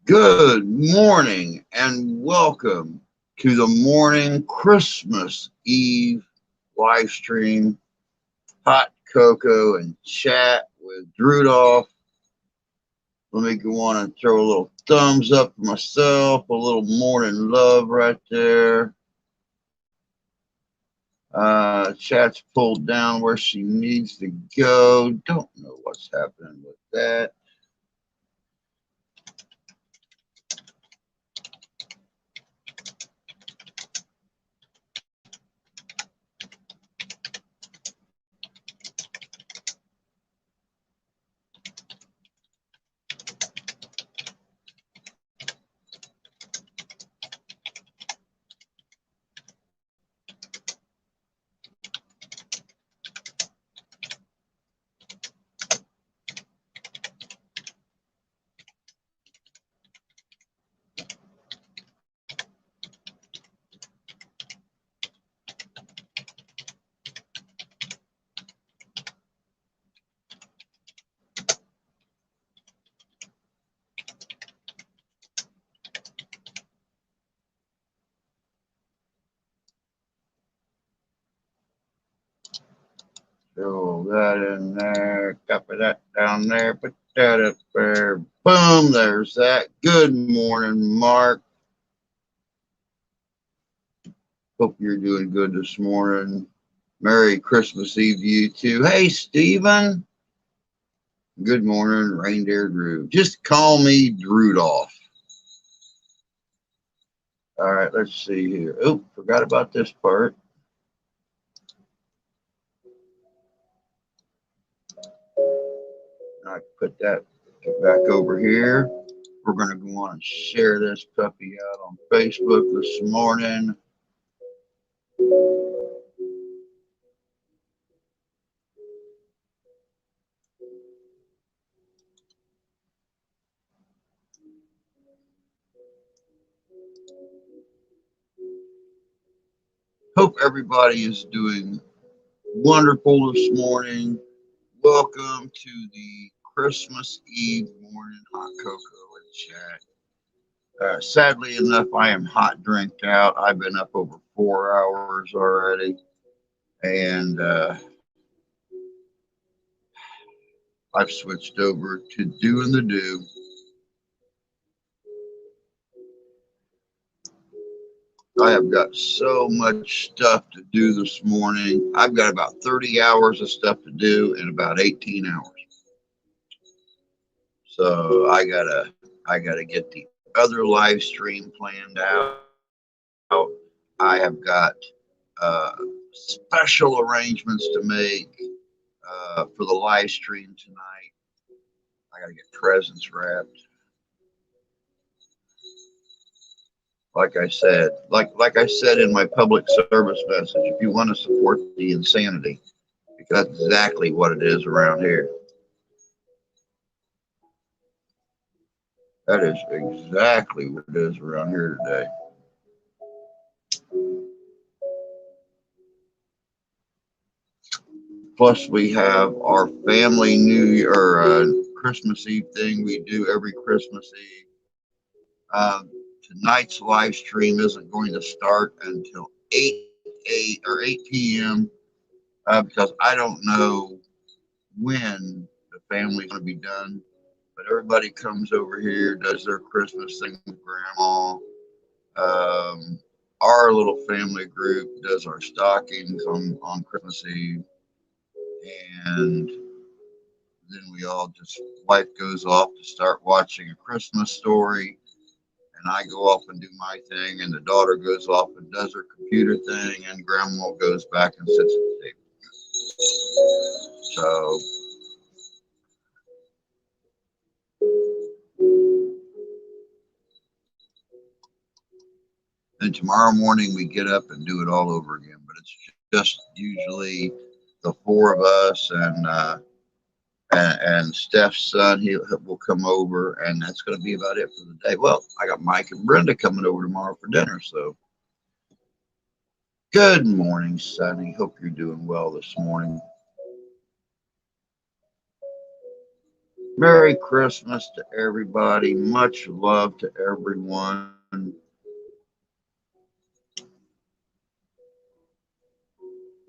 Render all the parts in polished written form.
Good morning and welcome to the morning Christmas Eve live stream, hot cocoa and chat with Rudolph. Let me go on and throw a little thumbs up for myself, a little morning love right there. Chat's pulled down where she needs to go. Don't know what's happening with that. Throw that in there, copy that down there, put that up there. Boom, there's that. Good morning, Mark. Hope you're doing good this morning. Merry Christmas Eve to you too. Hey, Stephen. Good morning, Reindeer Drew. Just call me Rudolph. All right, let's see here. Oh, forgot about this part. I put that back over here. We're going to go on and share this puppy out on Facebook this morning. Hope everybody is doing wonderful this morning. Welcome to the Christmas Eve morning hot cocoa and chat. Sadly enough, I am hot drinked out. I've been up over 4 hours already, and I've switched over to doing the do. I have got so much stuff to do this morning. I've got about 30 hours of stuff to do in about 18 hours. So I gotta get the other live stream planned out. I have got special arrangements to make for the live stream tonight. I gotta get presents wrapped. Like I said in my public service message, if you want to support the insanity, because that's exactly what it is around here. That is exactly what it is around here today. Plus, we have our family New Year or Christmas Eve thing we do every Christmas Eve. Tonight's live stream isn't going to start until 8 p.m. Because I don't know when the family's going to be done. But everybody comes over here, does their Christmas thing with Grandma. Um, our little family group does our stockings on Christmas Eve, and then we all just wife goes off to start watching a Christmas story, and I go off and do my thing, and the daughter goes off and does her computer thing, and Grandma goes back and sits at the table. So then tomorrow morning we get up and do it all over again. But it's just usually the four of us and Steph's son. He will come over, and that's going to be about it for the day. Well, I got Mike and Brenda coming over tomorrow for dinner. So good morning, Sonny. Hope you're doing well this morning. Merry Christmas to everybody. Much love to everyone.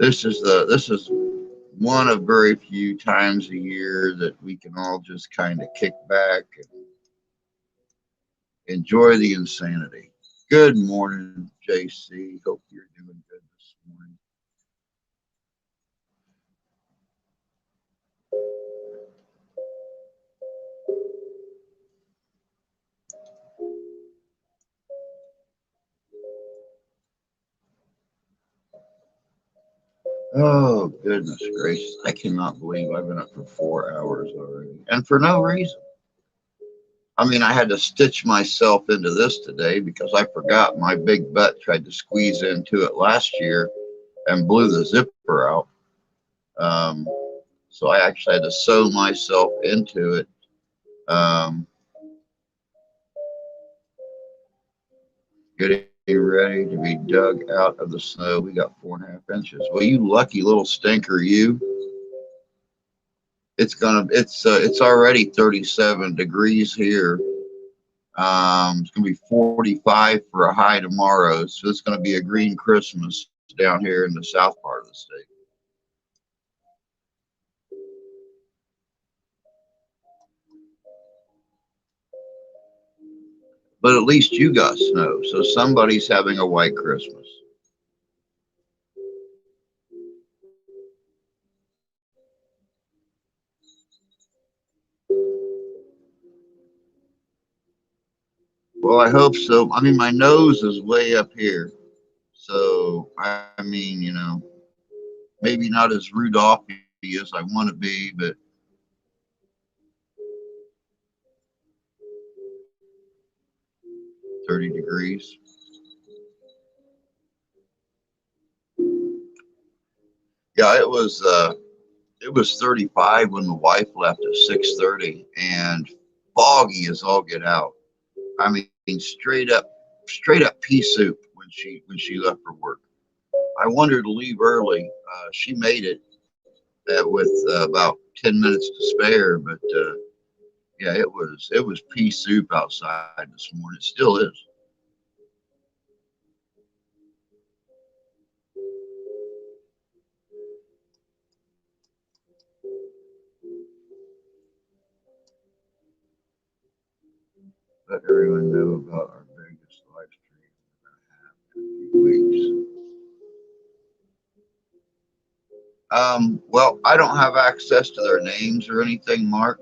This is one of very few times a year that we can all just kind of kick back and enjoy the insanity. Good morning, JC. Hope you're doing good this morning. Oh, goodness gracious. I cannot believe I've been up for 4 hours already. And for no reason. I mean, I had to stitch myself into this today because I forgot my big butt tried to squeeze into it last year and blew the zipper out. Um, so I actually had to sew myself into it. Um, Getting ready to be dug out of the snow. We got 4.5 inches. Well, you lucky little stinker, you. It's already 37 degrees here. It's gonna be 45 for a high tomorrow, so it's gonna be a green Christmas down here in the south part of the state. But at least you got snow, so somebody's having a white Christmas. Well, I hope so. I mean, my nose is way up here, so I mean, maybe not as Rudolph as I want to be, but 30 degrees. Yeah, it was 35 when the wife left at 6:30, and foggy as all get out. I mean, straight up pea soup when she left for work. I wanted to leave early. She made it with about 10 minutes to spare, but yeah, it was pea soup outside this morning. It still is. Let everyone know about our biggest live stream we're gonna have in a few weeks. Well, I don't have access to their names or anything, Mark.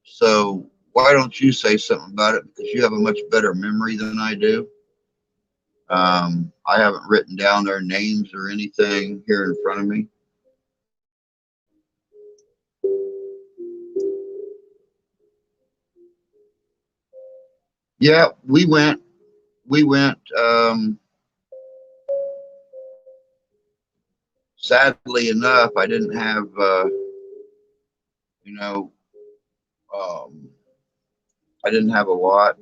So why don't you say something about it because you have a much better memory than I do. I haven't written down their names or anything here in front of me. Yeah, we went. We went. Sadly enough, I didn't have. You know, um, I didn't have a lot,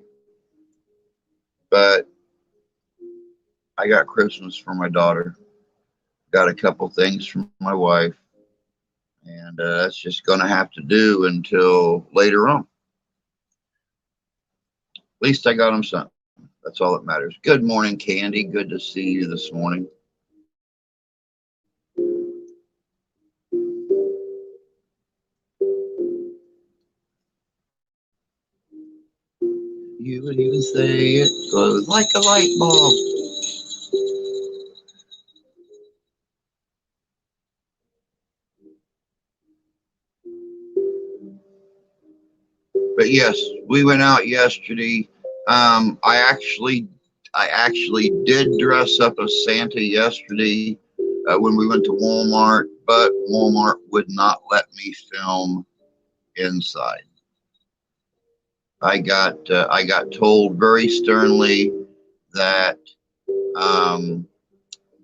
but I got Christmas for my daughter. Got a couple things from my wife, and that's just going to have to do until later on. At least I got them something. That's all that matters. Good morning, Candy. Good to see you this morning. You would even say it glows like a light bulb. But yes, we went out yesterday. I actually did dress up as Santa yesterday when we went to Walmart, but Walmart would not let me film inside. I got told very sternly that um,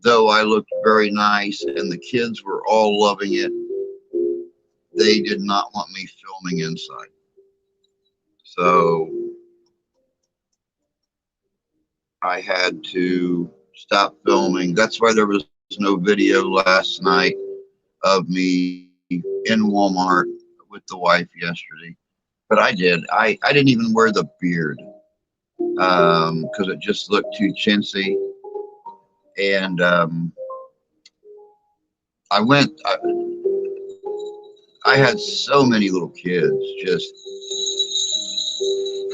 though I looked very nice and the kids were all loving it, they did not want me filming inside. So I had to stop filming. That's why there was no video last night of me in Walmart with the wife yesterday. but I did. I didn't even wear the beard because it just looked too chintzy. And I went. I had so many little kids just,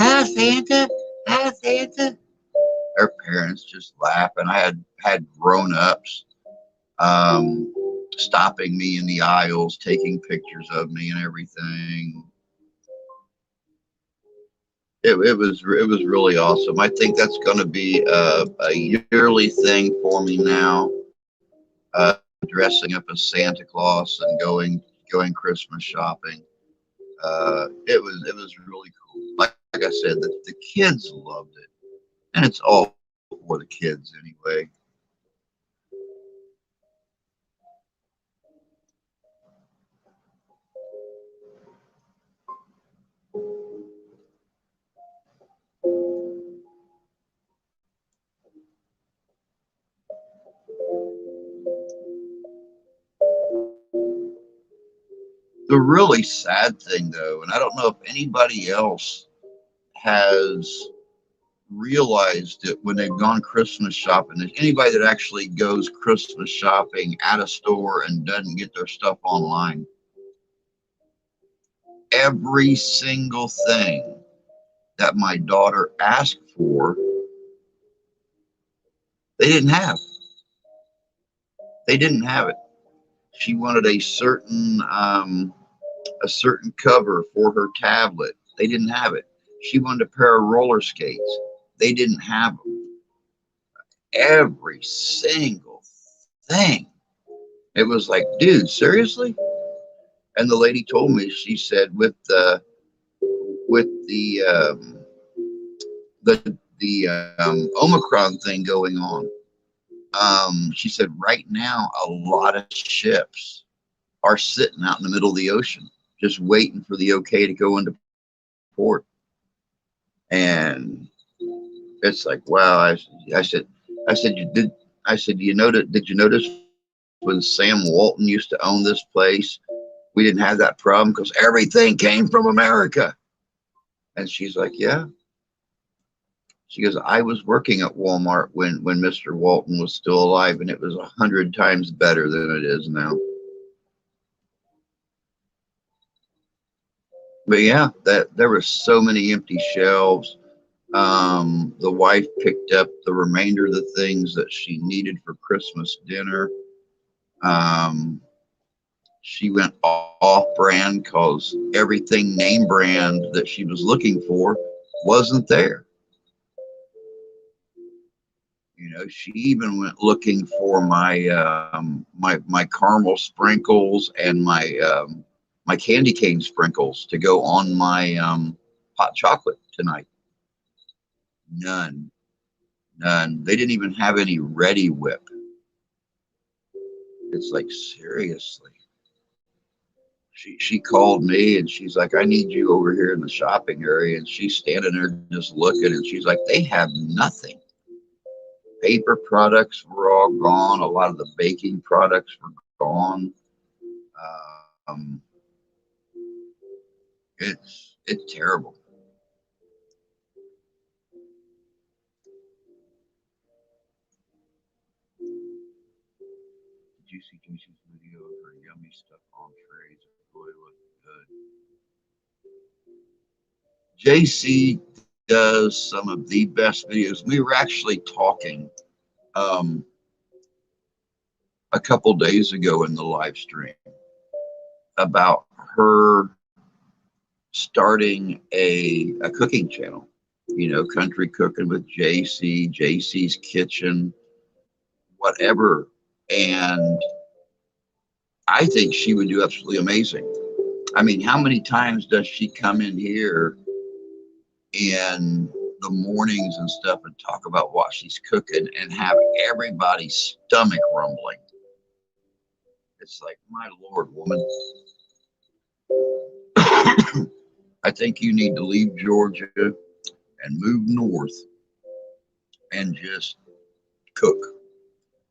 hi Santa, hi Santa. Their parents just laughing. I had grown ups um, stopping me in the aisles, taking pictures of me and everything. It was really awesome. I think that's going to be a yearly thing for me now. Dressing up as Santa Claus and going Christmas shopping. It was really cool. Like I said, the kids loved it, and it's all for the kids anyway. The really sad thing, though, and I don't know if anybody else has realized it when they've gone Christmas shopping. There's anybody that actually goes Christmas shopping at a store and doesn't get their stuff online. Every single thing that my daughter asked for, they didn't have. They didn't have it. She wanted a certain cover for her tablet. They didn't have it. She wanted a pair of roller skates. They didn't have them. Every single thing. It was like, dude, seriously? And the lady told me, she said, with the Omicron thing going on, she said right now a lot of ships are sitting out in the middle of the ocean, just waiting for the okay to go into port. And it's like, wow. I said, I said, you did. I said, you notice? Did you notice when Sam Walton used to own this place? We didn't have that problem because everything came from America. And she's like, yeah. She goes, I was working at Walmart when Mr. Walton was still alive, and it was 100 times better than it is now. But yeah, that there were so many empty shelves. The wife picked up the remainder of the things that she needed for Christmas dinner. Um, she went off brand because everything name brand that she was looking for wasn't there. She even went looking for my caramel sprinkles and my candy cane sprinkles to go on my hot chocolate tonight. None, none. They didn't even have any Ready Whip. It's like, seriously. She called me and she's like, I need you over here in the shopping area. And she's standing there just looking, and she's like, they have nothing. Paper products were all gone. A lot of the baking products were gone. Um, it's terrible. Did you see Jason's video of her yummy stuff on trays? It really looked good. JC does some of the best videos. We were actually talking um, a couple days ago in the live stream about her starting a cooking channel. Country cooking with JC's Kitchen, whatever. And I think she would do absolutely amazing. I mean, how many times does she come in here in the mornings and stuff and talk about what she's cooking and have everybody's stomach rumbling? It's like, my Lord, woman. I think you need to leave Georgia and move north and just cook.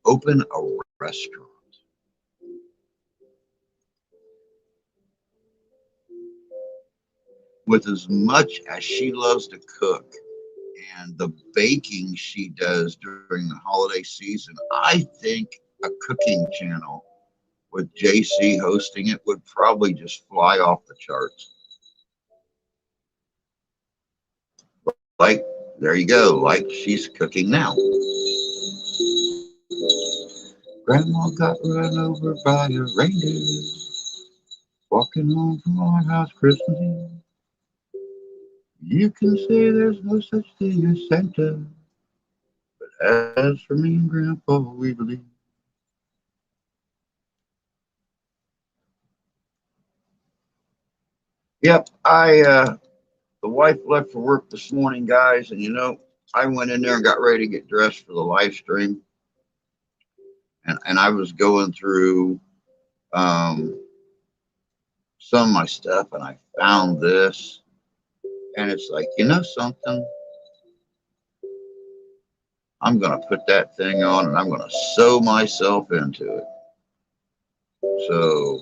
Open a restaurant. with as much as she loves to cook and the baking she does during the holiday season, I think a cooking channel with JC hosting it would probably just fly off the charts. Like, there you go, like she's cooking now. Grandma got run over by a reindeer walking home from our house Christmas Eve. You can say there's no such thing as Santa, but as for me and Grandpa, we believe. Yep, the wife left for work this morning, guys, and I went in there and got ready to get dressed for the live stream, and I was going through um, some of my stuff, and I found this, and it's like, something? I'm gonna put that thing on, and I'm gonna sew myself into it. So,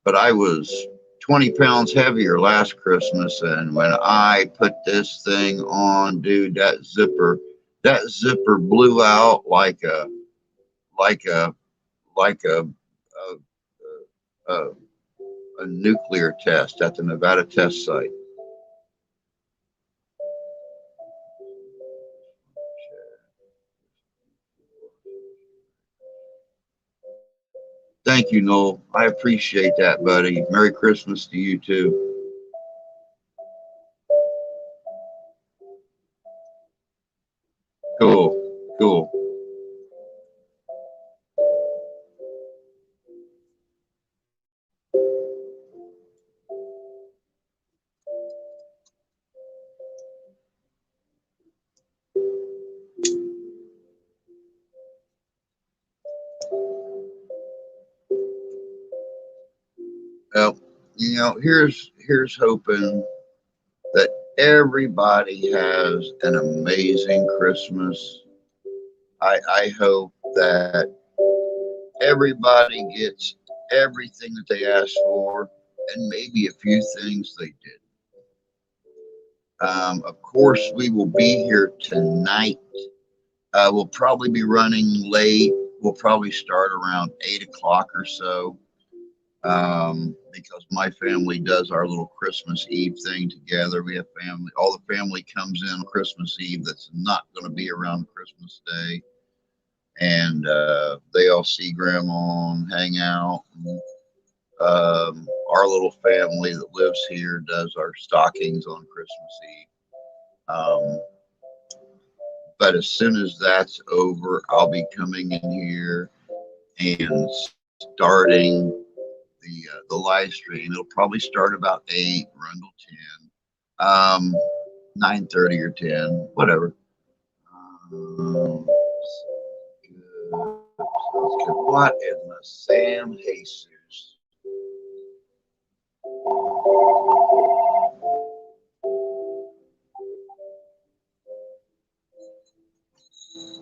but I was 20 pounds heavier last Christmas, and when I put this thing on, dude, that zipper blew out like a like a, a nuclear test at the Nevada test site. Thank you, Noel. I appreciate that, buddy. Merry Christmas to you too. Cool, cool. Well, here's hoping that everybody has an amazing Christmas. I hope that everybody gets everything that they asked for and maybe a few things they did. Of course, we will be here tonight. We'll probably be running late. We'll probably start around 8 o'clock or so, because my family does our little Christmas Eve thing together. We have family, all the family comes in on Christmas Eve that's not going to be around Christmas Day. And they all see Grandma and hang out. And, our little family that lives here does our stockings on Christmas Eve. But as soon as that's over, I'll be coming in here and starting the live stream. It'll probably start about 8, run till 10, 9:30 or 10, whatever. What in the Sam Jesus?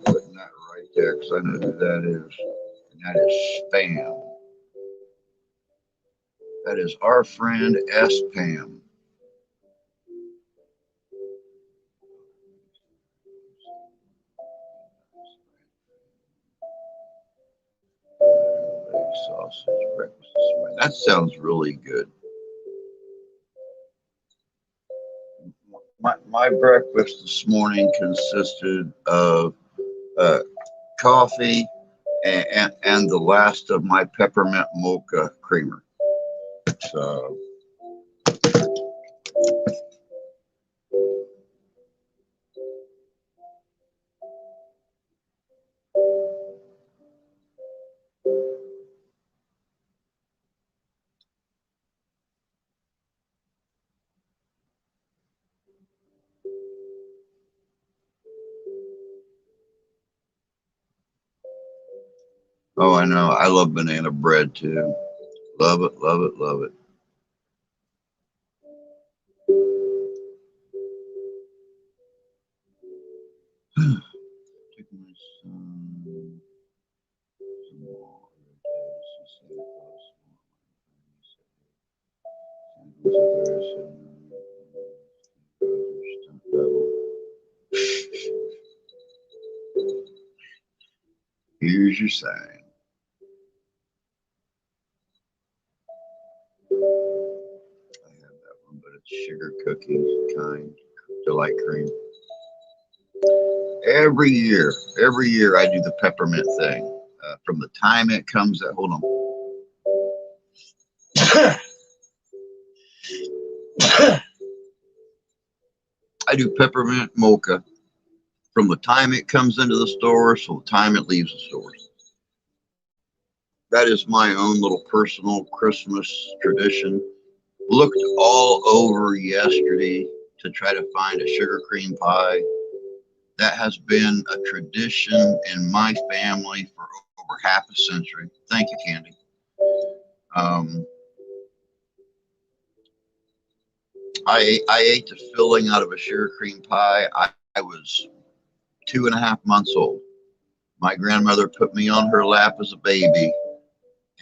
Putting that right there because I know who that is. And that is Spam. That is our friend S. Pam. Sausage breakfast this morning. That sounds really good. My breakfast this morning consisted of uh, coffee and the last of my peppermint mocha creamer. So, oh, I know. I love banana bread too. Love it, love it, love it. Took my son some water today. Here's your sign. I have that one, but it's sugar cookies kind, delight cream. Every year I do the peppermint thing. From the time it comes out, hold on. I do peppermint mocha from the time it comes into the store to the time it leaves the stores. That is my own little personal Christmas tradition. Looked all over yesterday to try to find a sugar cream pie. That has been a tradition in my family for over half a century. Thank you, Candy. Um, I ate the filling out of a sugar cream pie. I was 2.5 months old. My grandmother put me on her lap as a baby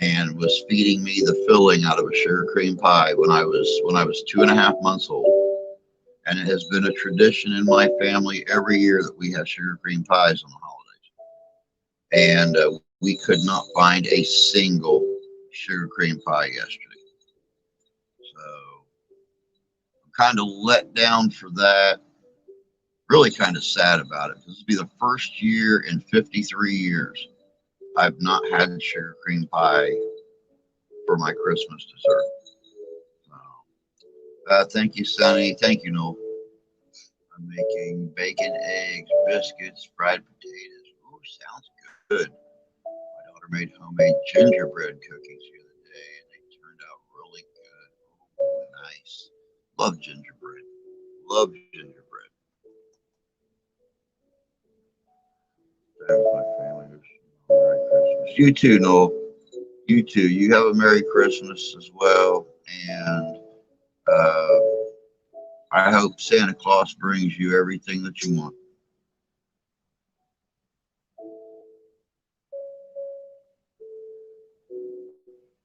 and was feeding me the filling out of a sugar cream pie when I was 2.5 months old. And it has been a tradition in my family every year that we have sugar cream pies on the holidays. And we could not find a single sugar cream pie yesterday. So I'm kind of let down for that. Really kind of sad about it. This will be the first year in 53 years I've not had sugar cream pie for my Christmas dessert. Thank you, Sonny. Thank you, Noel. I'm making bacon, eggs, biscuits, fried potatoes. Oh, sounds good. My daughter made homemade gingerbread cookies the other day, and they turned out really good. Oh, nice. Love gingerbread. Love gingerbread. That was my family. Merry Christmas. You too, Noel. You too. You have a Merry Christmas as well, and uh, I hope Santa Claus brings you everything that you want.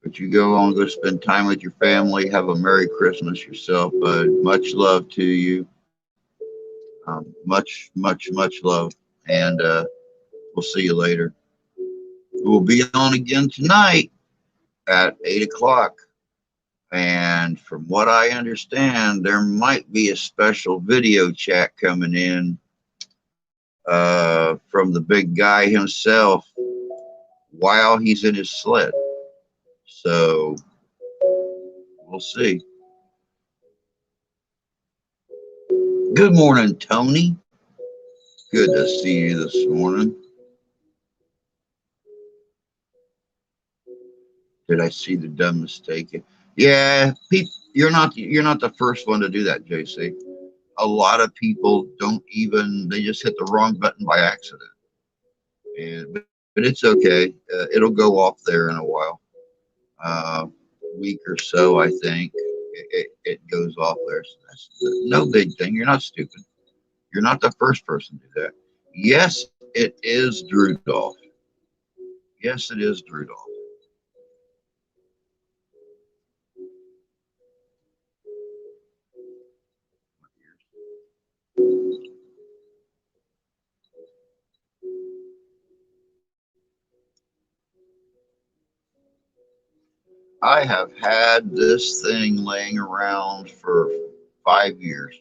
But you go on, go spend time with your family. Have a Merry Christmas yourself, bud. Much love to you. Much, much, much love. And we'll see you later. We'll be on again tonight at 8 o'clock. And from what I understand, there might be a special video chat coming in from the big guy himself while he's in his sled. So we'll see. Good morning, Tony. Good to see you this morning. Did I see the dumb mistake? Yeah, you're not the first one to do that, JC. A lot of people don't even, they just hit the wrong button by accident. But it's okay. It'll go off there in a while. Week or so, I think. It goes off there. So that's no big thing. You're not stupid. You're not the first person to do that. Yes, it is Drudolph. Yes, it is Drudolph. I have had this thing laying around for 5 years.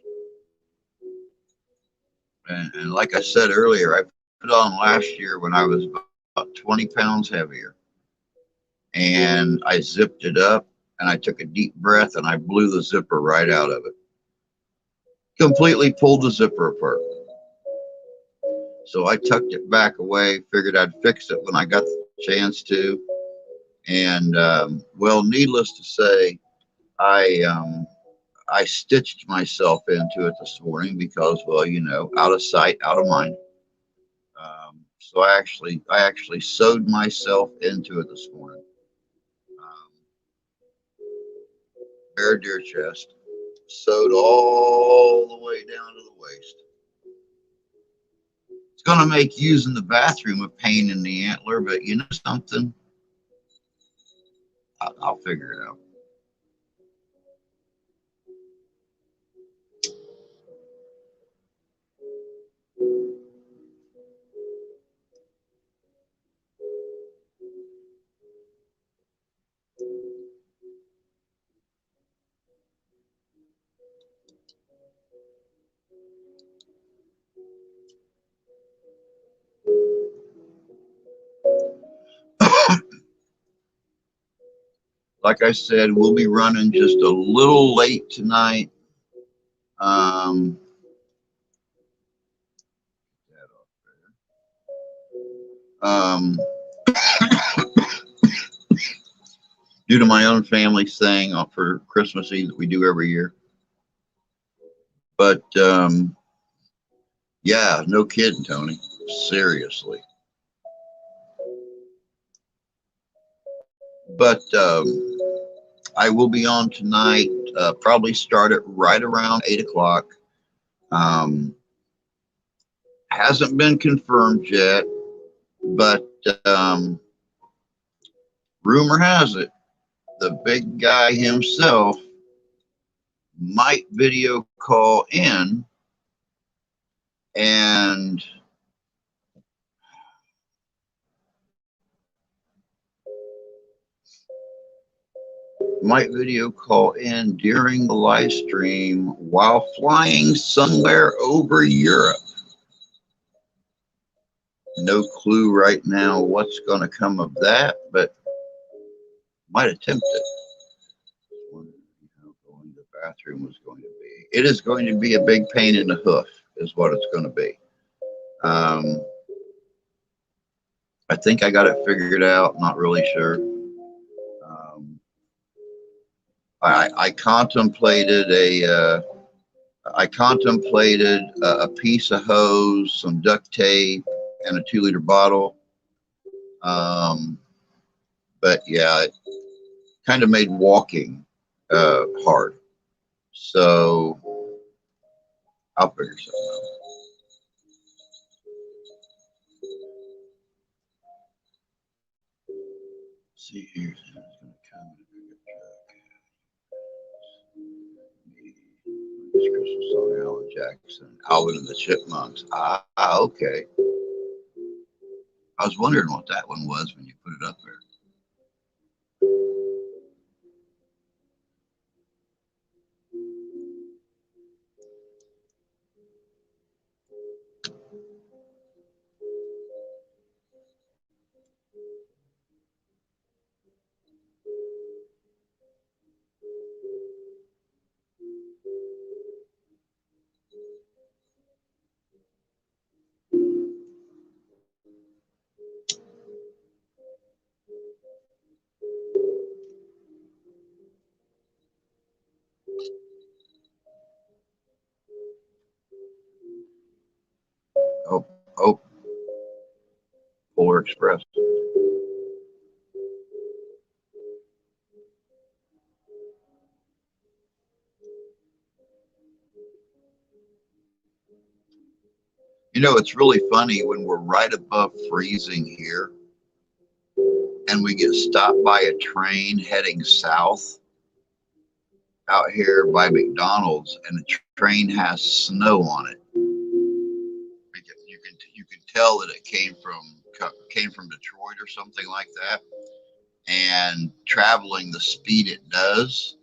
And like I said earlier, I put it on last year when I was about 20 pounds heavier. And I zipped it up and I took a deep breath and I blew the zipper right out of it. Completely pulled the zipper apart. So I tucked it back away, figured I'd fix it when I got the chance to. And well, needless to say, I stitched myself into it this morning because, well, out of sight, out of mind. So I actually sewed myself into it this morning. Um, Bare deer chest, sewed all the way down to the waist. It's going to make using the bathroom a pain in the antler, but you know something? I'll figure it out. Like I said, we'll be running just a little late tonight. Um, um, due to my own family thing for Christmas Eve that we do every year. But yeah, no kidding, Tony. Seriously. But I will be on tonight. Probably start it right around 8 o'clock. Um, hasn't been confirmed yet, but rumor has it the big guy himself might video call in and during the live stream while flying somewhere over Europe. No clue right now what's going to come of that, but might attempt it. Wondering how going to the bathroom was going to be. It is going to be a big pain in the hoof, is what it's going to be. I think I got it figured out. Not really sure. I contemplated a piece of hose, some duct tape, and a 2-liter bottle. But yeah, it kind of made walking hard. So I'll figure something out. Let's see here. Who's going to come in a This Christmas song, Alan Jackson, Alvin and the Chipmunks. Okay. I was wondering what that one was when you put it up there. Oh, oh, Polar Express. You know, it's really funny when we're right above freezing here and we get stopped by a train heading south out here by McDonald's, and the train has snow on it. Because you can tell that it came from Detroit or something like that. And traveling the speed it does,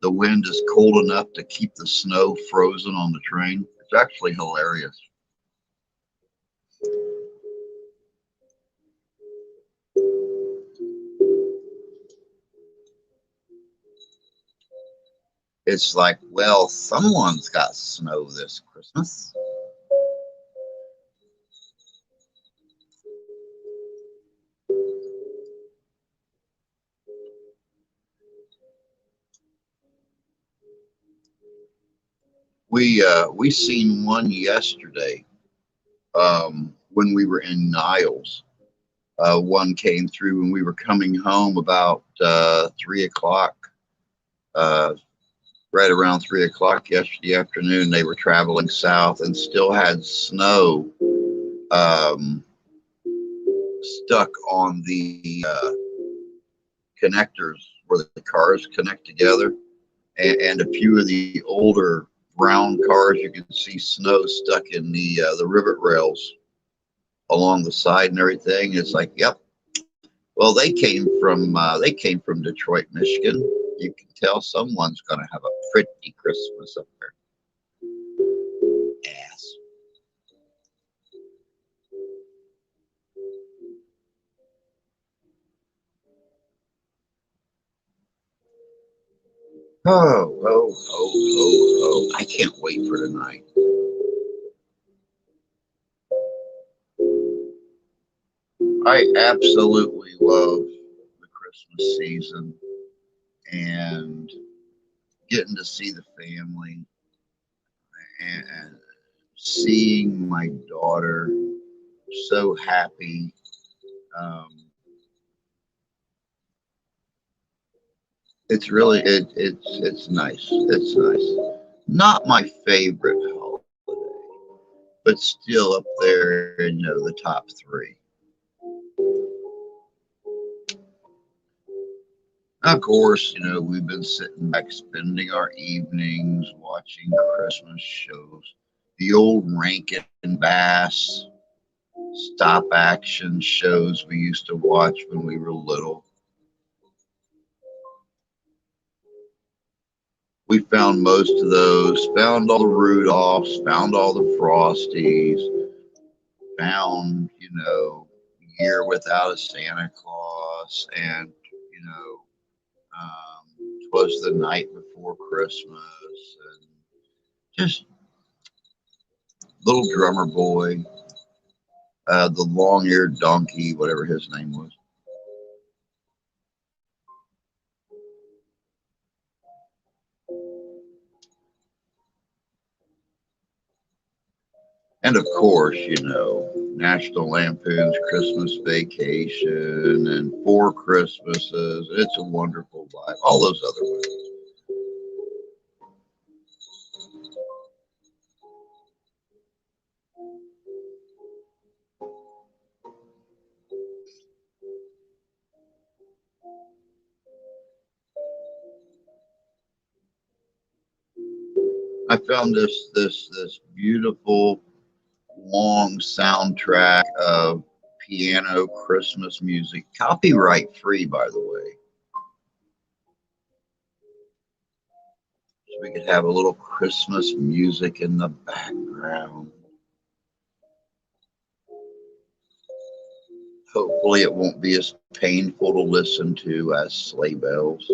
the wind is cold enough to keep the snow frozen on the train. It's actually hilarious. It's like, well, someone's got snow this Christmas. We seen one yesterday when we were in Niles. One came through when we were coming home about 3 o'clock. Right around 3 o'clock yesterday afternoon, they were traveling south and still had snow stuck on the connectors where the cars connect together, and a few of the older brown cars, you can see snow stuck in the rivet rails along the side and everything. It's like, yep. Well, they came from Detroit, Michigan. You can tell someone's going to have a pretty Christmas up there. Ass. Oh, oh, oh, oh, oh. I can't wait for tonight. I absolutely love the Christmas season and getting to see the family and seeing my daughter so happy. Um, it's nice. It's nice. Not my favorite holiday, but still up there in the top three. Of course, we've been sitting back, spending our evenings watching Christmas shows. The old Rankin Bass stop action shows we used to watch when we were little. We found most of those, found all the Rudolphs, found all the Frosties, found, Year Without a Santa Claus, and, you know, 'Twas the Night Before Christmas, and just Little Drummer Boy, the long-eared donkey, whatever his name was. And of course, National Lampoon's Christmas Vacation and Four Christmases, It's a Wonderful Life, all those other ones. I found this beautiful long soundtrack of piano Christmas music, copyright free, by the way. So we could have a little Christmas music in the background. Hopefully, it won't be as painful to listen to as sleigh bells.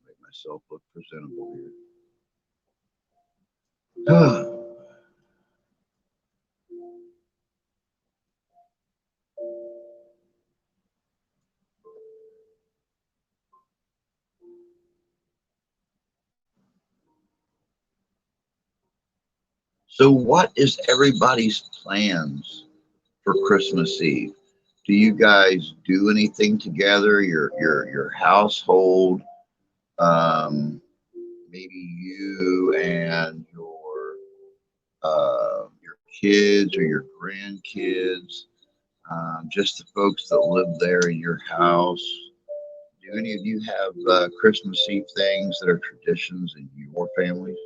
Make myself look presentable here. So, what is everybody's plans for Christmas Eve? Do you guys do anything together? Your household, um, maybe you and your kids or your grandkids, just the folks that live there in your house. Do any of you have Christmas Eve things that are traditions in your families?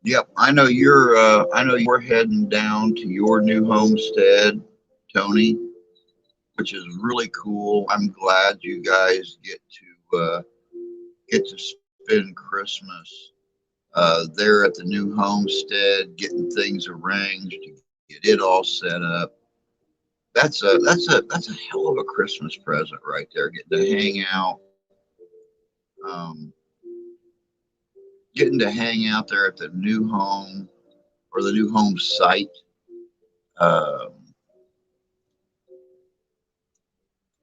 Yep, I know you're. I know you're heading down to your new homestead, Tony, which is really cool. I'm glad you guys get to spend Christmas there at the new homestead, getting things arranged, to get it all set up. That's a hell of a Christmas present right there. Getting to hang out, um, getting to hang out there at the new home or the new home site. Um,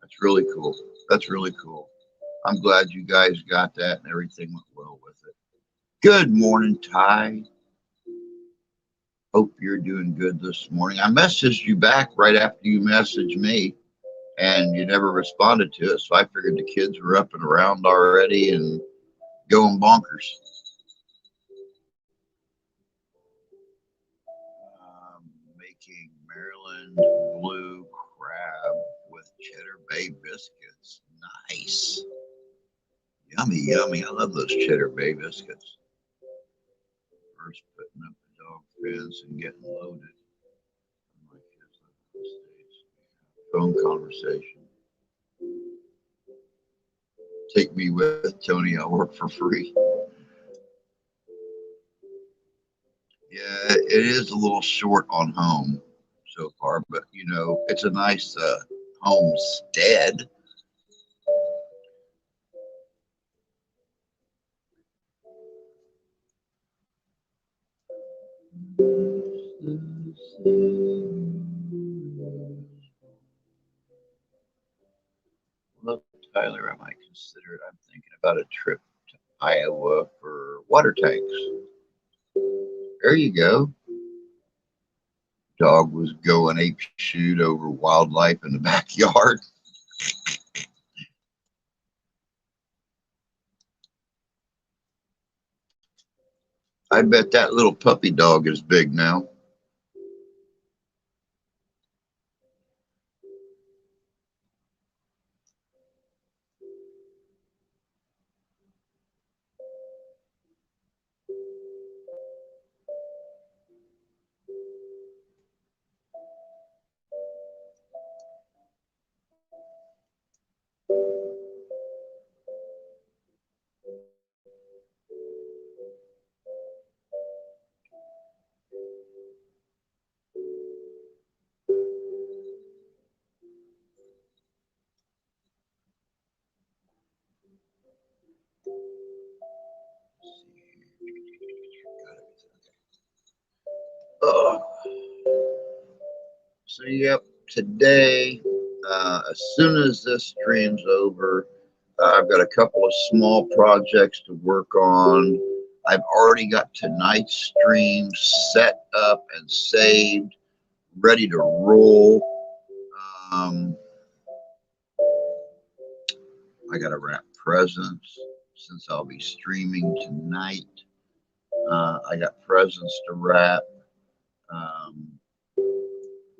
that's really cool. That's really cool. I'm glad you guys got that and everything went well with it. Good morning, Ty. Hope you're doing good this morning. I messaged you back right after you messaged me, and you never responded to it. So I figured the kids were up and around already and going bonkers. almond blue crab with cheddar bay biscuits. Nice. Yummy, yummy. I love those cheddar bay biscuits. First putting up the dog fence and getting loaded. My kids live in the States. Phone conversation. Take me with Tony. I'll work for free. Yeah, it is a little short on home so far, but you know, it's a nice homestead. Well, Tyler, I might consider it. I'm thinking about a trip to Iowa for water tanks. There you go. Dog was going ape shoot over wildlife in the backyard. I bet that little puppy dog is big now. Oh. So, yep, today, as soon as this stream's over, I've got a couple of small projects to work on. I've already got tonight's stream set up and saved, ready to roll. Um, I got to wrap presents since I'll be streaming tonight. I got presents to wrap. Um,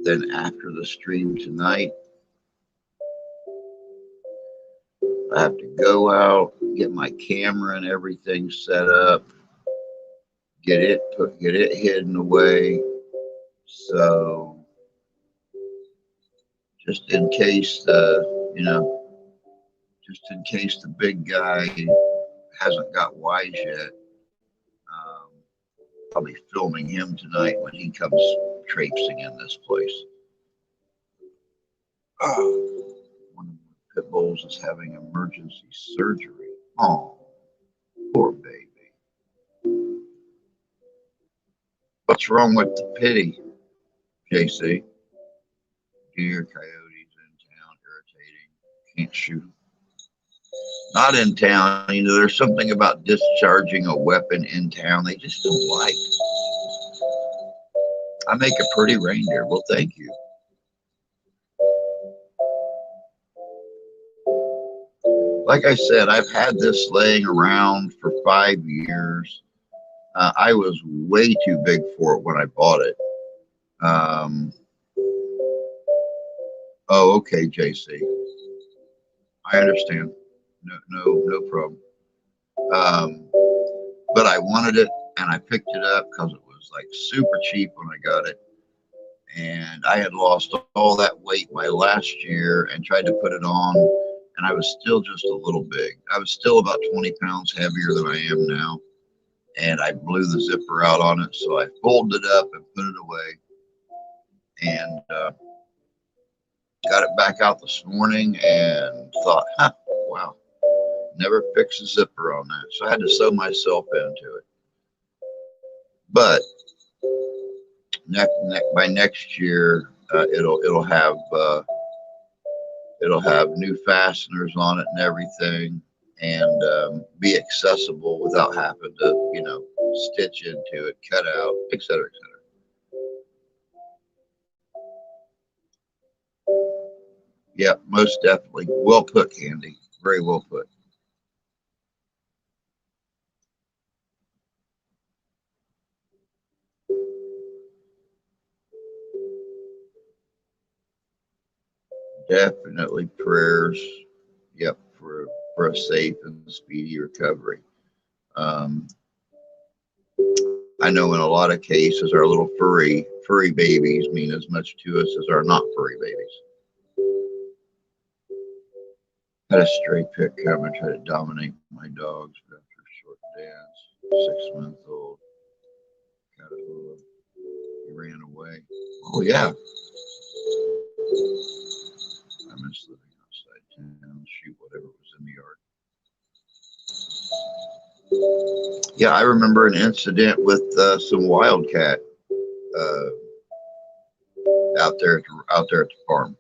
then after the stream tonight, I have to go out, get my camera and everything set up, get it hidden away. So just in case just in case the big guy hasn't got wise yet, um, I'll be filming him tonight when he comes traipsing in this place. One of my pit bulls is having emergency surgery. Oh, poor baby. What's wrong with the pity, JC? Deer, coyotes in town, irritating. Can't shoot them. Not in town. You know, there's something about discharging a weapon in town they just don't like. I make a pretty reindeer. Well, thank you. Like I said, I've had this laying around for 5 years. I was way too big for it when I bought it. Oh, okay, JC. I understand. No problem. Um, but I wanted it, and I picked it up because it was like super cheap when I got it. And I had lost all that weight my last year and tried to put it on, and I was still just a little big. I was still about 20 pounds heavier than I am now, and I blew the zipper out on it, so I folded it up and put it away, and got it back out this morning and thought, huh, wow, never fixed the zipper on that. So I had to sew myself into it. But by next year, it'll have new fasteners on it and everything, and be accessible without having to, stitch into it, cut out, etc., etc. Yeah, most definitely. Well put, Candy. Very well put. definitely prayers. Yep, for a safe and speedy recovery. Um, I know in a lot of cases our little furry babies mean as much to us as our not furry babies. Had a stray pit come and try to dominate my dogs, but after a short dance, 6 months old, Catahoula, he ran away. Oh yeah, I miss living outside town, shoot whatever was in the yard. Yeah, I remember an incident with some wildcat uh, out there at the farm.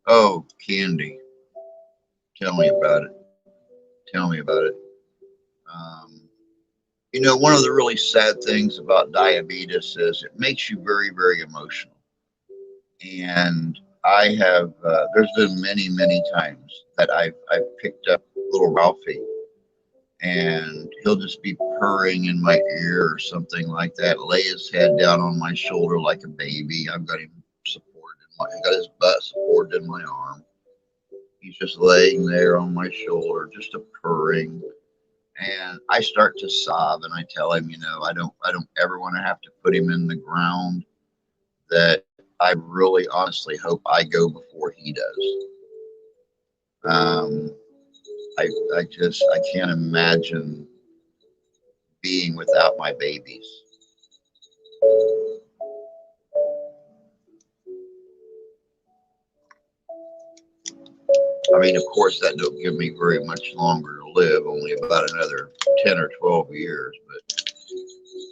Oh, candy. Tell me about it. Tell me about it. Um, one of the really sad things about diabetes is it makes you very, very emotional. And I have, there's been many, many times that I've picked up little Ralphie and he'll just be purring in my ear or something like that, lay his head down on my shoulder like a baby. I've got him supported I got his butt supported in my arm. He's just laying there on my shoulder, just a purring. And I start to sob and I tell him, I don't ever want to have to put him in the ground, that I really honestly hope I go before he does. Um, I can't imagine being without my babies. I mean, of course, that don't give me very much longer to live, only about another 10 or 12 years, but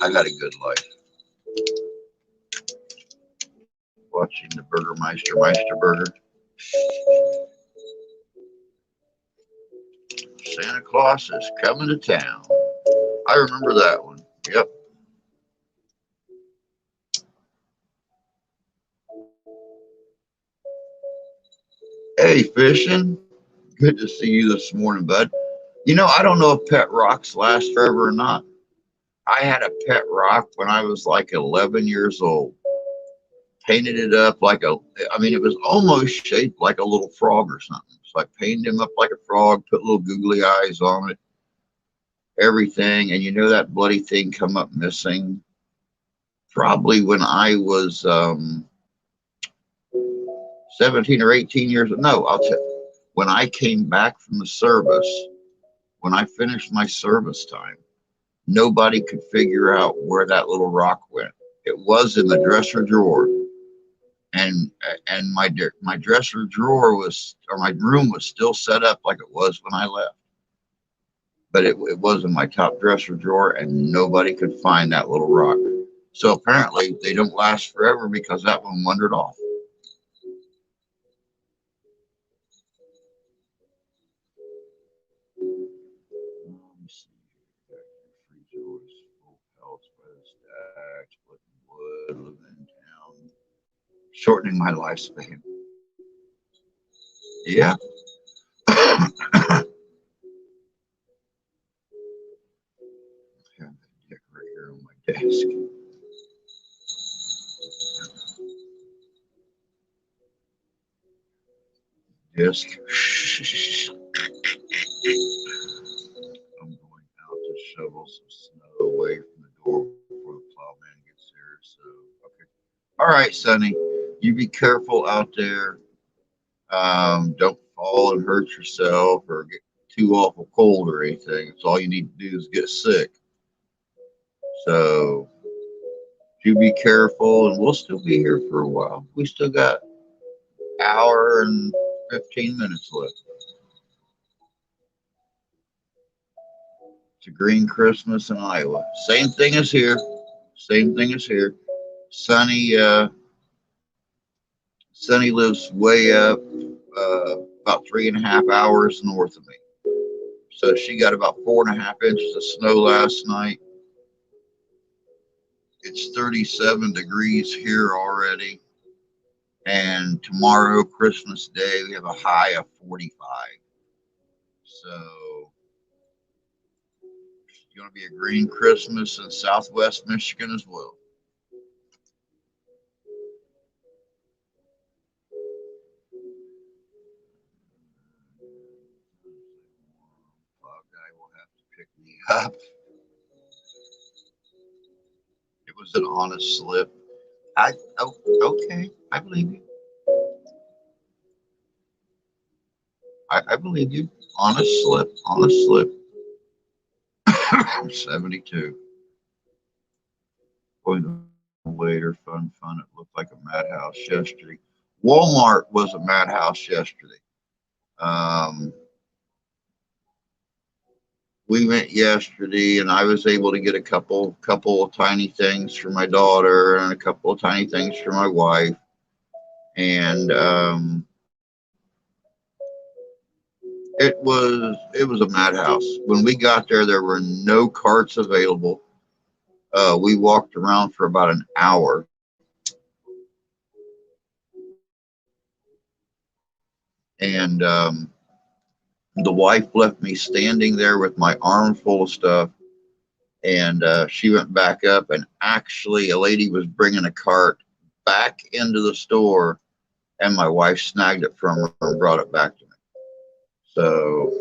I got a good life. Watching the Burgermeister Meisterburger. Santa Claus is coming to town. I remember that one. Yep. Hey, fishing. Good to see you this morning, bud. I don't know if pet rocks last forever or not. I had a pet rock when I was like 11 years old. Painted it up I mean, it was almost shaped like a little frog or something. So I painted him up like a frog, put little googly eyes on it, everything. And that bloody thing come up missing probably when I was 17 or 18 years. No, I'll tell you. When I came back from the service, when I finished my service time, nobody could figure out where that little rock went. It was in the dresser drawer, and my dresser drawer was, or my room was still set up like it was when I left. But it was in my top dresser drawer, and nobody could find that little rock. So apparently they don't last forever because that one wandered off. Let me see. Freezer was full pellets by the stack, splitting wood, living in town, shortening my lifespan. Yeah. Have that dick right here on my desk. Desk. I'm going out to shovel some snow away from the door before the plowman gets here. So, okay. All right, Sonny. You be careful out there. Don't fall and hurt yourself or get too awful cold or anything. It's all you need to do is get sick. So, you be careful, and we'll still be here for a while. We still got an hour and 15 minutes left. It's a green Christmas in Iowa. Same thing as here. Same thing as here. Sunny, Sunny lives way up, about 3.5 hours north of me. So she got about 4.5 inches of snow last night. It's 37 degrees here already. And tomorrow, Christmas Day, we have a high of 45. So it's going to be a green Christmas in Southwest Michigan as well. Fog guy will have to pick me up. It was an honest slip. Oh, okay, I believe you. I believe you. Honest slip, honest slip. 72. Boy, later, fun. It looked like a madhouse yesterday. Walmart was a madhouse yesterday. Um, we went yesterday, and I was able to get a couple of tiny things for my daughter and a couple of tiny things for my wife. And it was a madhouse. When we got there, there were no carts available. We walked around for about an hour. And the wife left me standing there with my arm full of stuff. And she went back up, and actually, a lady was bringing a cart back into the store, and my wife snagged it from her and brought it back to me. So,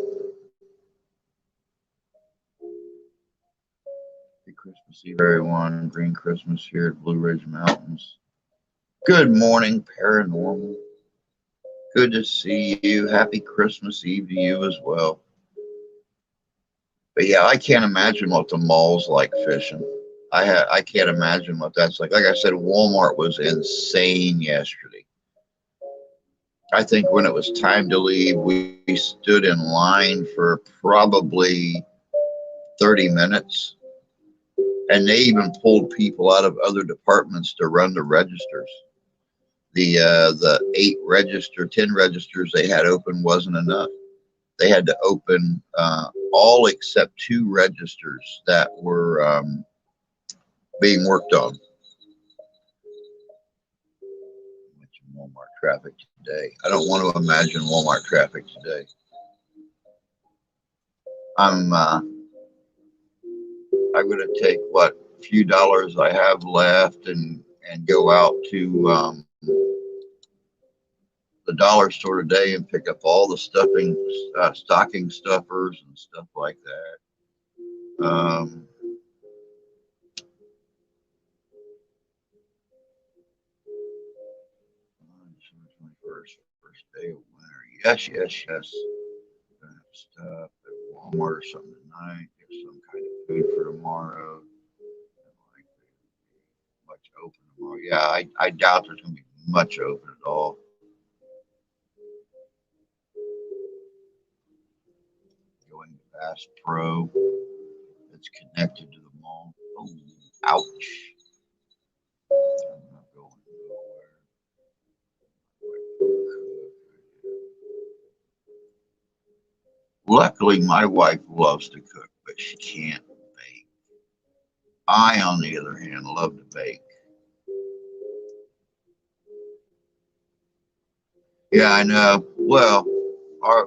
happy Christmas Eve, everyone. Green Christmas here at Blue Ridge Mountains. Good morning, Paranormal. Good to see you. Happy Christmas Eve to you as well. But yeah, I can't imagine what the mall's like fishing. I can't imagine what that's like. Like I said, Walmart was insane yesterday. I think when it was time to leave, we stood in line for probably 30 minutes, and they even pulled people out of other departments to run the registers. The 10 registers they had open wasn't enough. They had to open all except 2 registers that were being worked on. Walmart traffic today. I don't want to imagine Walmart traffic today. I'm going to take what few dollars I have left and go out to the dollar store today and pick up all the stocking stuffers and stuff like that. First day of winter. Yes. Stuff at Walmart or something tonight. Get some kind of food for tomorrow. Like much open tomorrow. Yeah, I doubt there's going to be much open at all. Going to Bass Pro. It's connected to the mall. Oh, ouch. I'm not going nowhere. Luckily, my wife loves to cook, but she can't bake. I, on the other hand, love to bake. Yeah, I know. Well,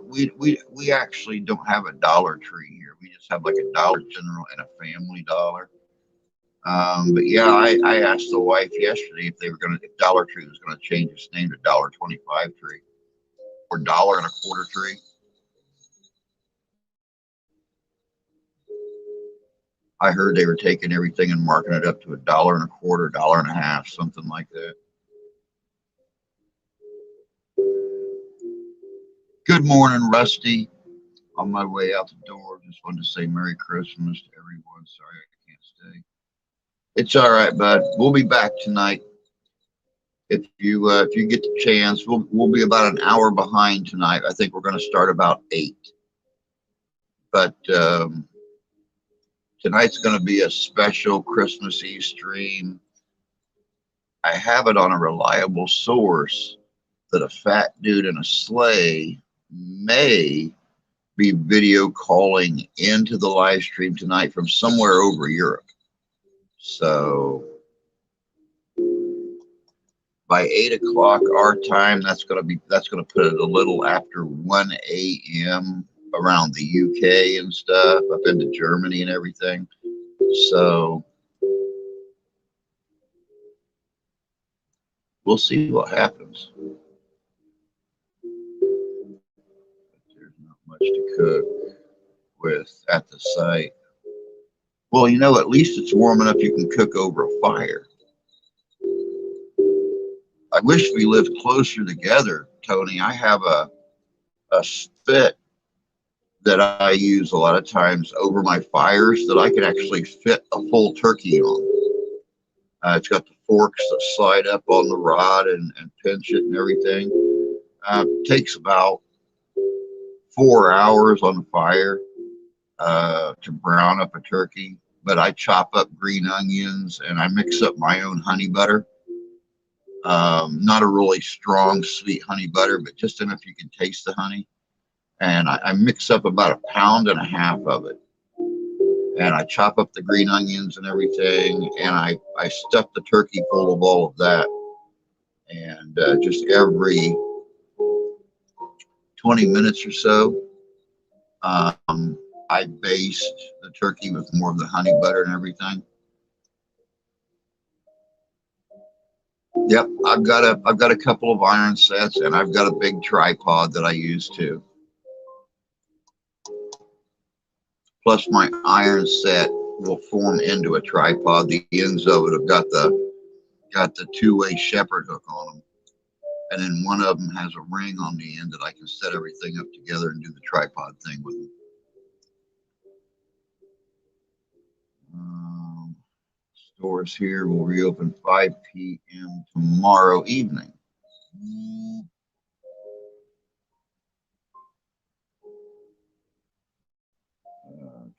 we actually don't have a Dollar Tree here. We just have like a Dollar General and a Family Dollar. But yeah, I asked the wife yesterday if Dollar Tree was gonna change its name to $1.25 Tree or $1.25 Tree. I heard they were taking everything and marking it up to $1.25, $1.50, something like that. Good morning, Rusty. On my way out the door, just wanted to say Merry Christmas to everyone. Sorry I can't stay. It's all right, bud. We'll be back tonight. If you get the chance, we'll be about an hour behind tonight. I think we're going to start about 8. But tonight's going to be a special Christmas Eve stream. I have it on a reliable source, that a fat dude in a sleigh may be video calling into the live stream tonight from somewhere over Europe. So by 8 o'clock our time, that's going to put it a little after 1 a.m. around the UK and stuff, up into Germany and everything. So we'll see what happens. There's not much to cook with at the site. Well, you know, at least it's warm enough you can cook over a fire. I wish we lived closer together, Tony. I have a spit that I use a lot of times over my fires that I could actually fit a full turkey on. It's got the forks that slide up on the rod and pinch it and everything. Takes about 4 hours on the fire to brown up a turkey. But I chop up green onions and I mix up my own honey butter. Not a really strong, sweet honey butter, but just enough you can taste the honey. And I mix up about 1.5 pounds of it. And I chop up the green onions and everything. And I stuff the turkey full of all of that. And just every 20 minutes or so, I baste the turkey with more of the honey butter and everything. Yep, I've got a couple of iron sets, and I've got a big tripod that I use too. Plus, my iron set will form into a tripod. The ends of it have got the two-way shepherd hook on them, and then one of them has a ring on the end that I can set everything up together and do the tripod thing with them. Stores here will reopen 5 p.m. tomorrow evening.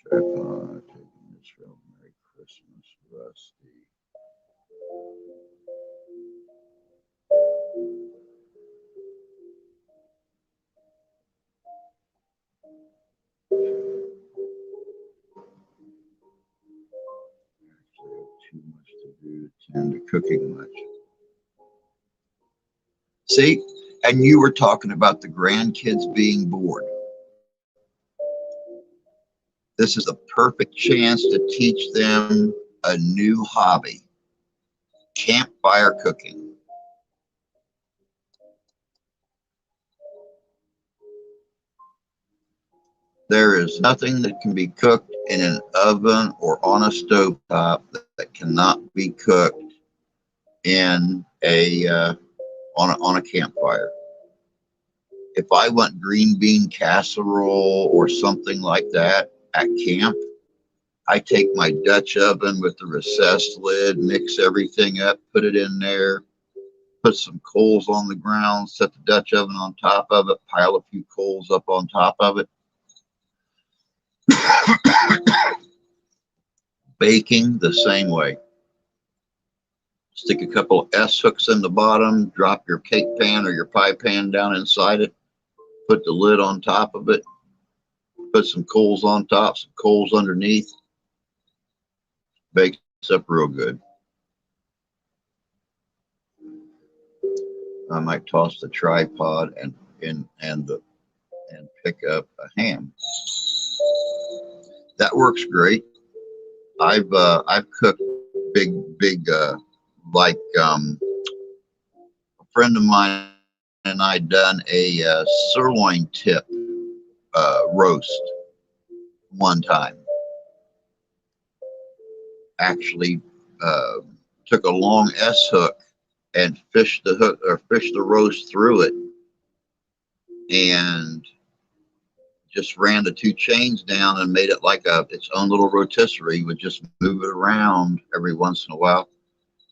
Tripod, taking Israel, Merry Christmas, Rusty. Actually, I have too much to do to tend to cooking much. See, and you were talking about the grandkids being bored. This is a perfect chance to teach them a new hobby, campfire cooking. There is nothing that can be cooked in an oven or on a stovetop that cannot be cooked in on a campfire. If I want green bean casserole or something like that at camp, I take my Dutch oven with the recessed lid, mix everything up, put it in there, put some coals on the ground, set the Dutch oven on top of it, pile a few coals up on top of it. Baking the same way. Stick a couple of S hooks in the bottom, drop your cake pan or your pie pan down inside it, put the lid on top of it, put some coals on top, some coals underneath. Bakes up real good. I might toss the tripod and pick up a ham. That works great. I've cooked big like a friend of mine and I done a sirloin tip roast one time. Actually took a long S hook and fished the hook or fished the roast through it and just ran the 2 chains down and made it like its own little rotisserie. Would just move it around every once in a while.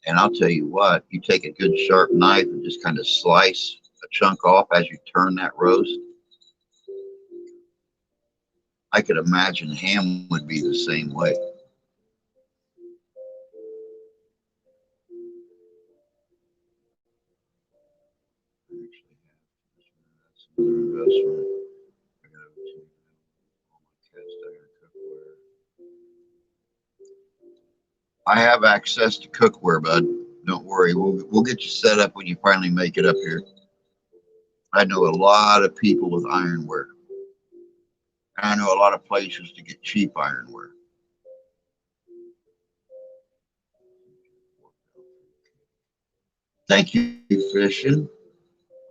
And I'll tell you what, you take a good sharp knife and just kind of slice a chunk off as you turn that roast. I could imagine ham would be the same way. I actually investment. I gotta take all my cast iron cookware. I have access to cookware, bud. Don't worry. We'll get you set up when you finally make it up here. I know a lot of people with ironware. And I know a lot of places to get cheap ironware. Thank you, Fishing.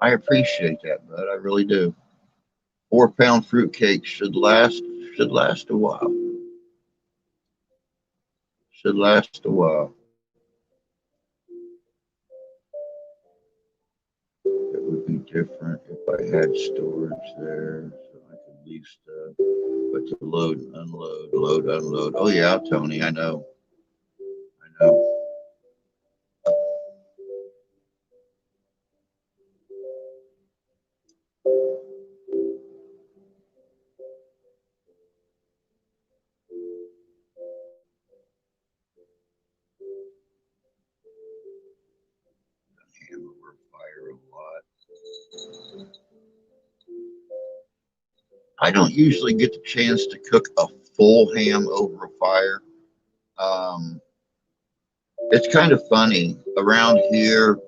I appreciate that, bud. I really do. 4 pound fruitcake should last a while. Should last a while. It would be different if I had storage there, so I could leave stuff. But to load and unload, load, unload. Oh yeah, Tony, I know. I know. Ham over fire a lot. I don't usually get the chance to cook a full ham over a fire. Um, it's kind of funny around here.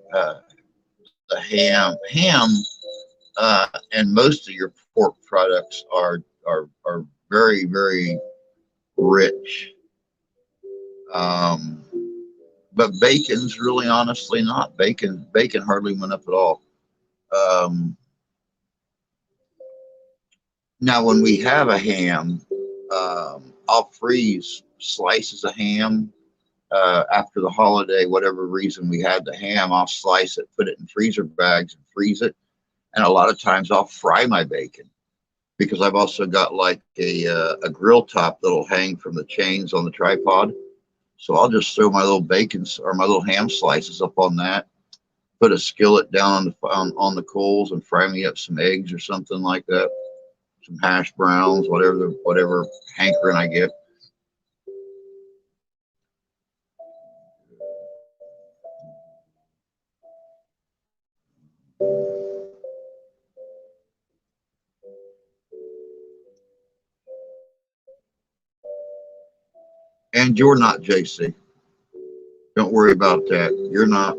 The ham, and most of your pork products are very very rich. Um, but bacon's really honestly not. Bacon hardly went up at all. Um, Now when we have a ham, I'll freeze slices of ham. After the holiday, whatever reason we had the ham, I'll slice it, put it in freezer bags and freeze it. And a lot of times I'll fry my bacon because I've also got like a grill top that'll hang from the chains on the tripod. So I'll just throw my little bacon or my little ham slices up on that, put a skillet down on the coals and fry me up some eggs or something like that, some hash browns, whatever hankering I get. And you're not, JC. Don't worry about that. You're not.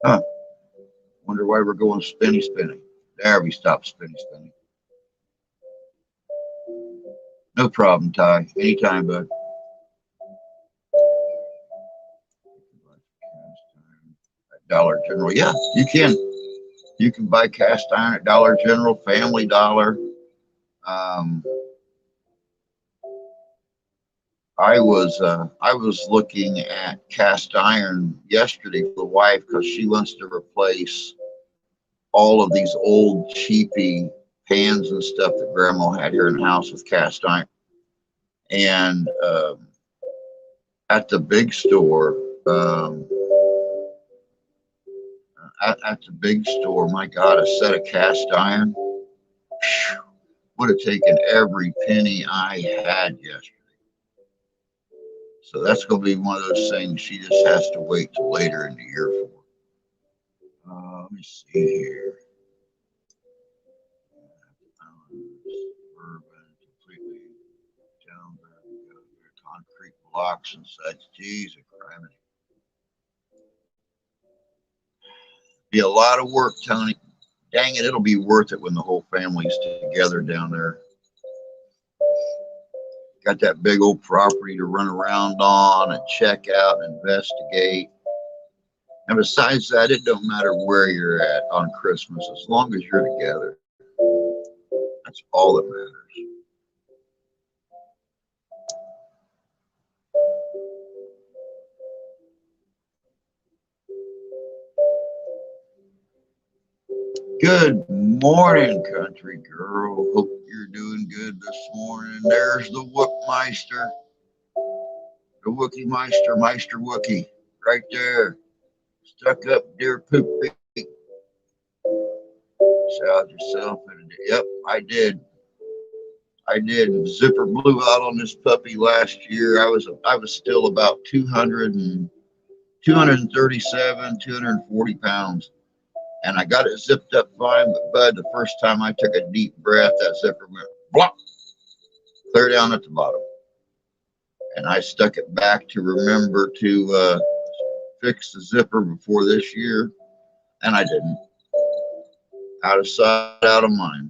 Huh. Wonder why we're going spinny spinny. There, we stopped spinny spinny. No problem, Ty. Anytime, bud. Dollar General. Yeah, you can. You can buy cast iron at Dollar General, Family Dollar. Um, I was looking at cast iron yesterday for the wife because she wants to replace all of these old cheapy pans and stuff that Grandma had here in the house with cast iron. And at the big store, um, at the big store, my God, a set of cast iron would have taken every penny I had yesterday. So that's going to be one of those things she just has to wait till later in the year for. Let me see here. Urban, completely down the concrete blocks and such. Jeez, criminy. Be a lot of work, Tony. Dang it, it'll be worth it when the whole family's together down there. Got that big old property to run around on and check out and investigate. And besides that, it don't matter where you're at on Christmas as long as you're together. That's all that matters. Good morning, country girl. Hope you're doing good this morning. There's the Wookmeister, the Wookie Meister, Meister Wookie, right there. Stuck up deer poop feet. Salad yourself. Yep, I did. I did. Zipper blew out on this puppy last year. I was still about 237, 240 pounds. And I got it zipped up fine, but Bud, the first time I took a deep breath, that zipper went blop, clear down at the bottom. And I stuck it back to remember to fix the zipper before this year, and I didn't. Out of sight, out of mind.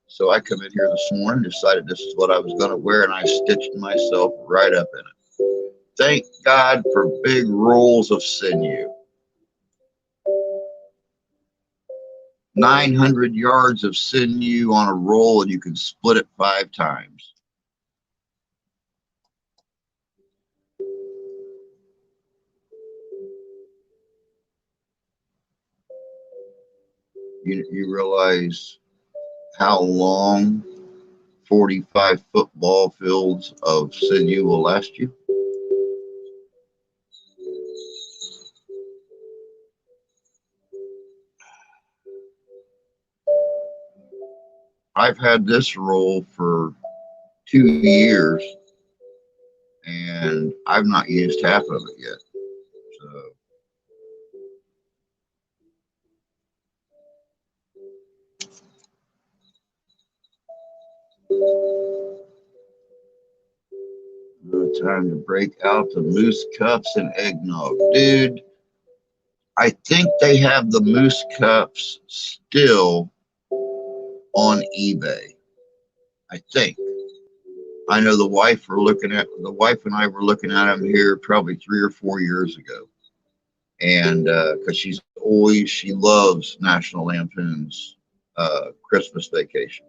So I come in here this morning, decided this is what I was going to wear, and I stitched myself right up in it. Thank God for big rolls of sinew. 900 yards of sinew on a roll, and you can split it 5 times. You realize how long 45 football fields of sinew will last you? I've had this roll for 2 years, and I've not used half of it yet. So time to break out the moose cups and eggnog. Dude, I think they have the moose cups still on eBay. I think. I know the wife and I were looking at them here probably 3 or 4 years ago. And because she loves National Lampoon's Christmas Vacation.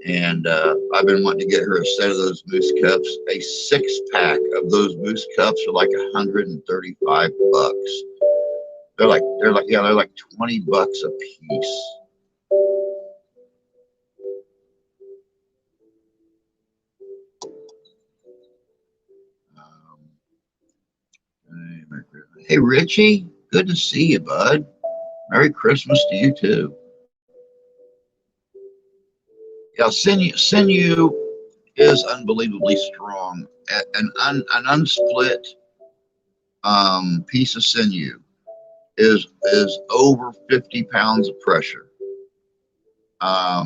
And I've been wanting to get her a set of those moose cups. A 6-pack of those moose cups are like $135. They're like 20 bucks a piece. Hey Richie, good to see you, bud. Merry Christmas to you too. Yeah, sinew is unbelievably strong. An unsplit piece of sinew is over 50 pounds of pressure. I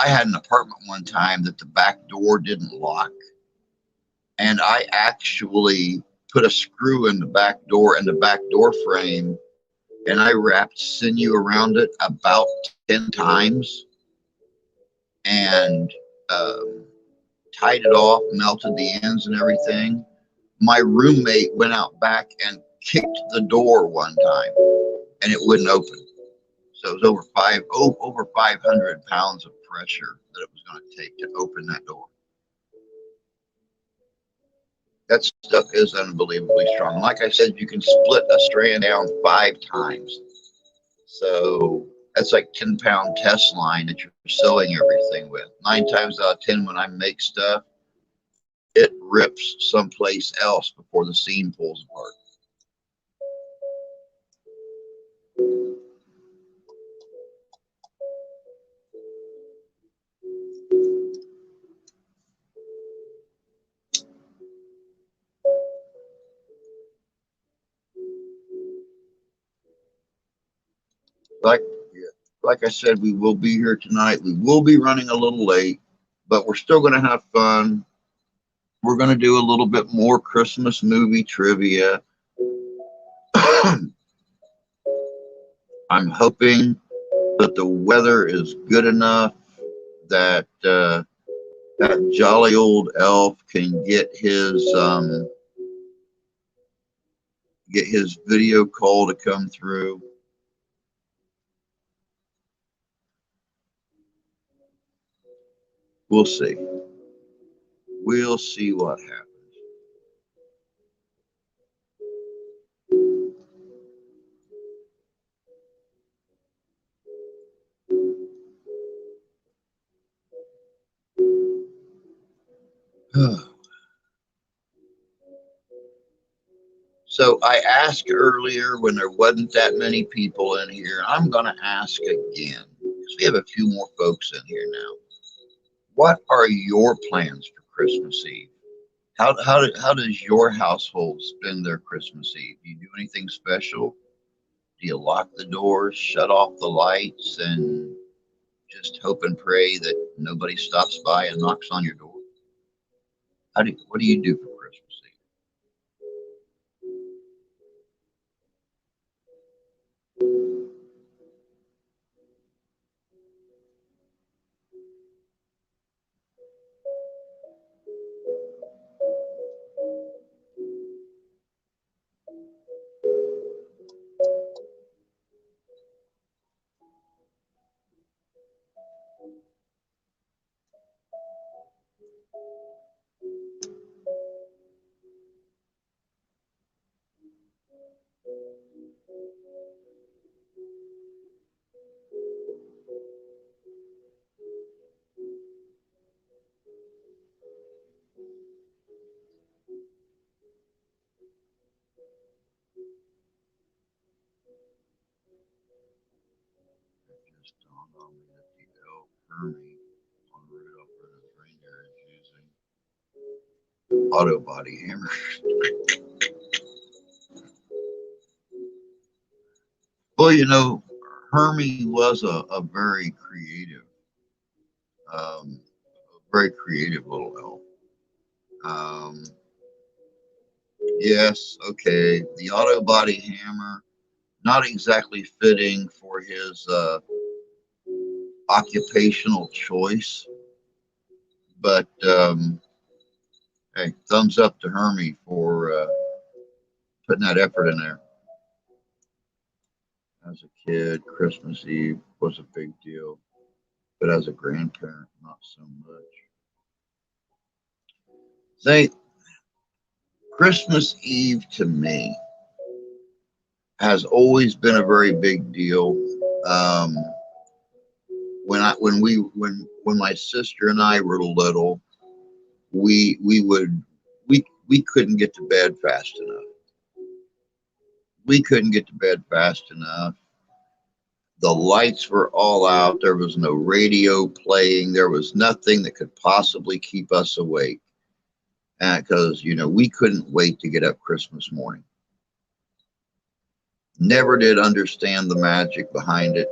had an apartment one time that the back door didn't lock, and I actually put a screw in the back door and the back door frame, and I wrapped sinew around it about 10 times and tied it off, melted the ends and everything. My roommate went out back and kicked the door one time, and it wouldn't open. So it was over 500 pounds of pressure that it was going to take to open that door. That stuff is unbelievably strong. Like I said, you can split a strand down 5 times. So that's like 10-pound test line that you're sewing everything with. 9 times out of 10, when I make stuff, it rips someplace else before the seam pulls apart. Like like I said, we will be here tonight. We will be running a little late, but we're still going to have fun. We're going to do a little bit more Christmas movie trivia. I'm hoping that the weather is good enough that that jolly old elf can get his video call to come through. We'll see. We'll see what happens. So I asked earlier when there wasn't that many people in here. I'm going to ask again. So we have a few more folks in here now. What are your plans for Christmas Eve? How does your household spend their Christmas Eve? Do you do anything special? Do you lock the doors, shut off the lights, and just hope and pray that nobody stops by and knocks on your door? What do you do for Christmas Eve? It just dawned on me that the elk Hermie on Rudolph Red-Nosed Reindeer is using auto body hammer. Well, Hermie was a um, very creative little elf. Um, yes, okay, the auto body hammer, not exactly fitting for his occupational choice, but hey, thumbs up to Hermie for putting that effort in there. As a kid, Christmas Eve was a big deal, but as a grandparent, not so much. Say, Christmas Eve to me has always been a very big deal. Um, when my sister and I were little, we couldn't get to bed fast enough. We couldn't get to bed fast enough. The lights were all out. There was no radio playing. There was nothing that could possibly keep us awake. Because, we couldn't wait to get up Christmas morning. Never did understand the magic behind it.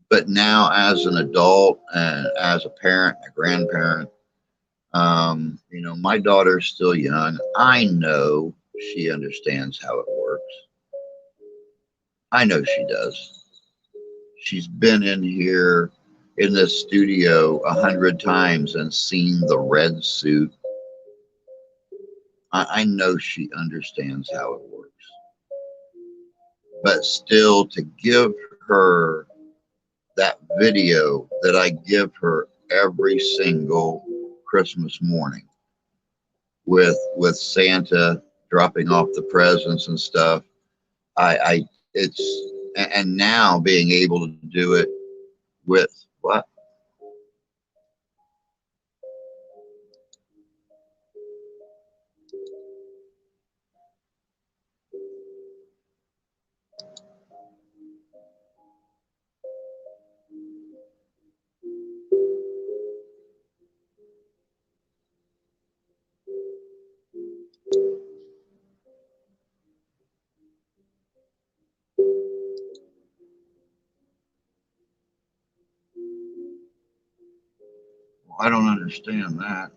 But now, as an adult and as a parent, a grandparent, my daughter's still young. I know she understands how it works. I know she does. She's been in here in this studio 100 times and seen the red suit. I know she understands how it works. But still, to give her that video that I give her every single Christmas morning with Santa dropping off the presents and stuff, I it's and now being able to do it with what? I don't understand that.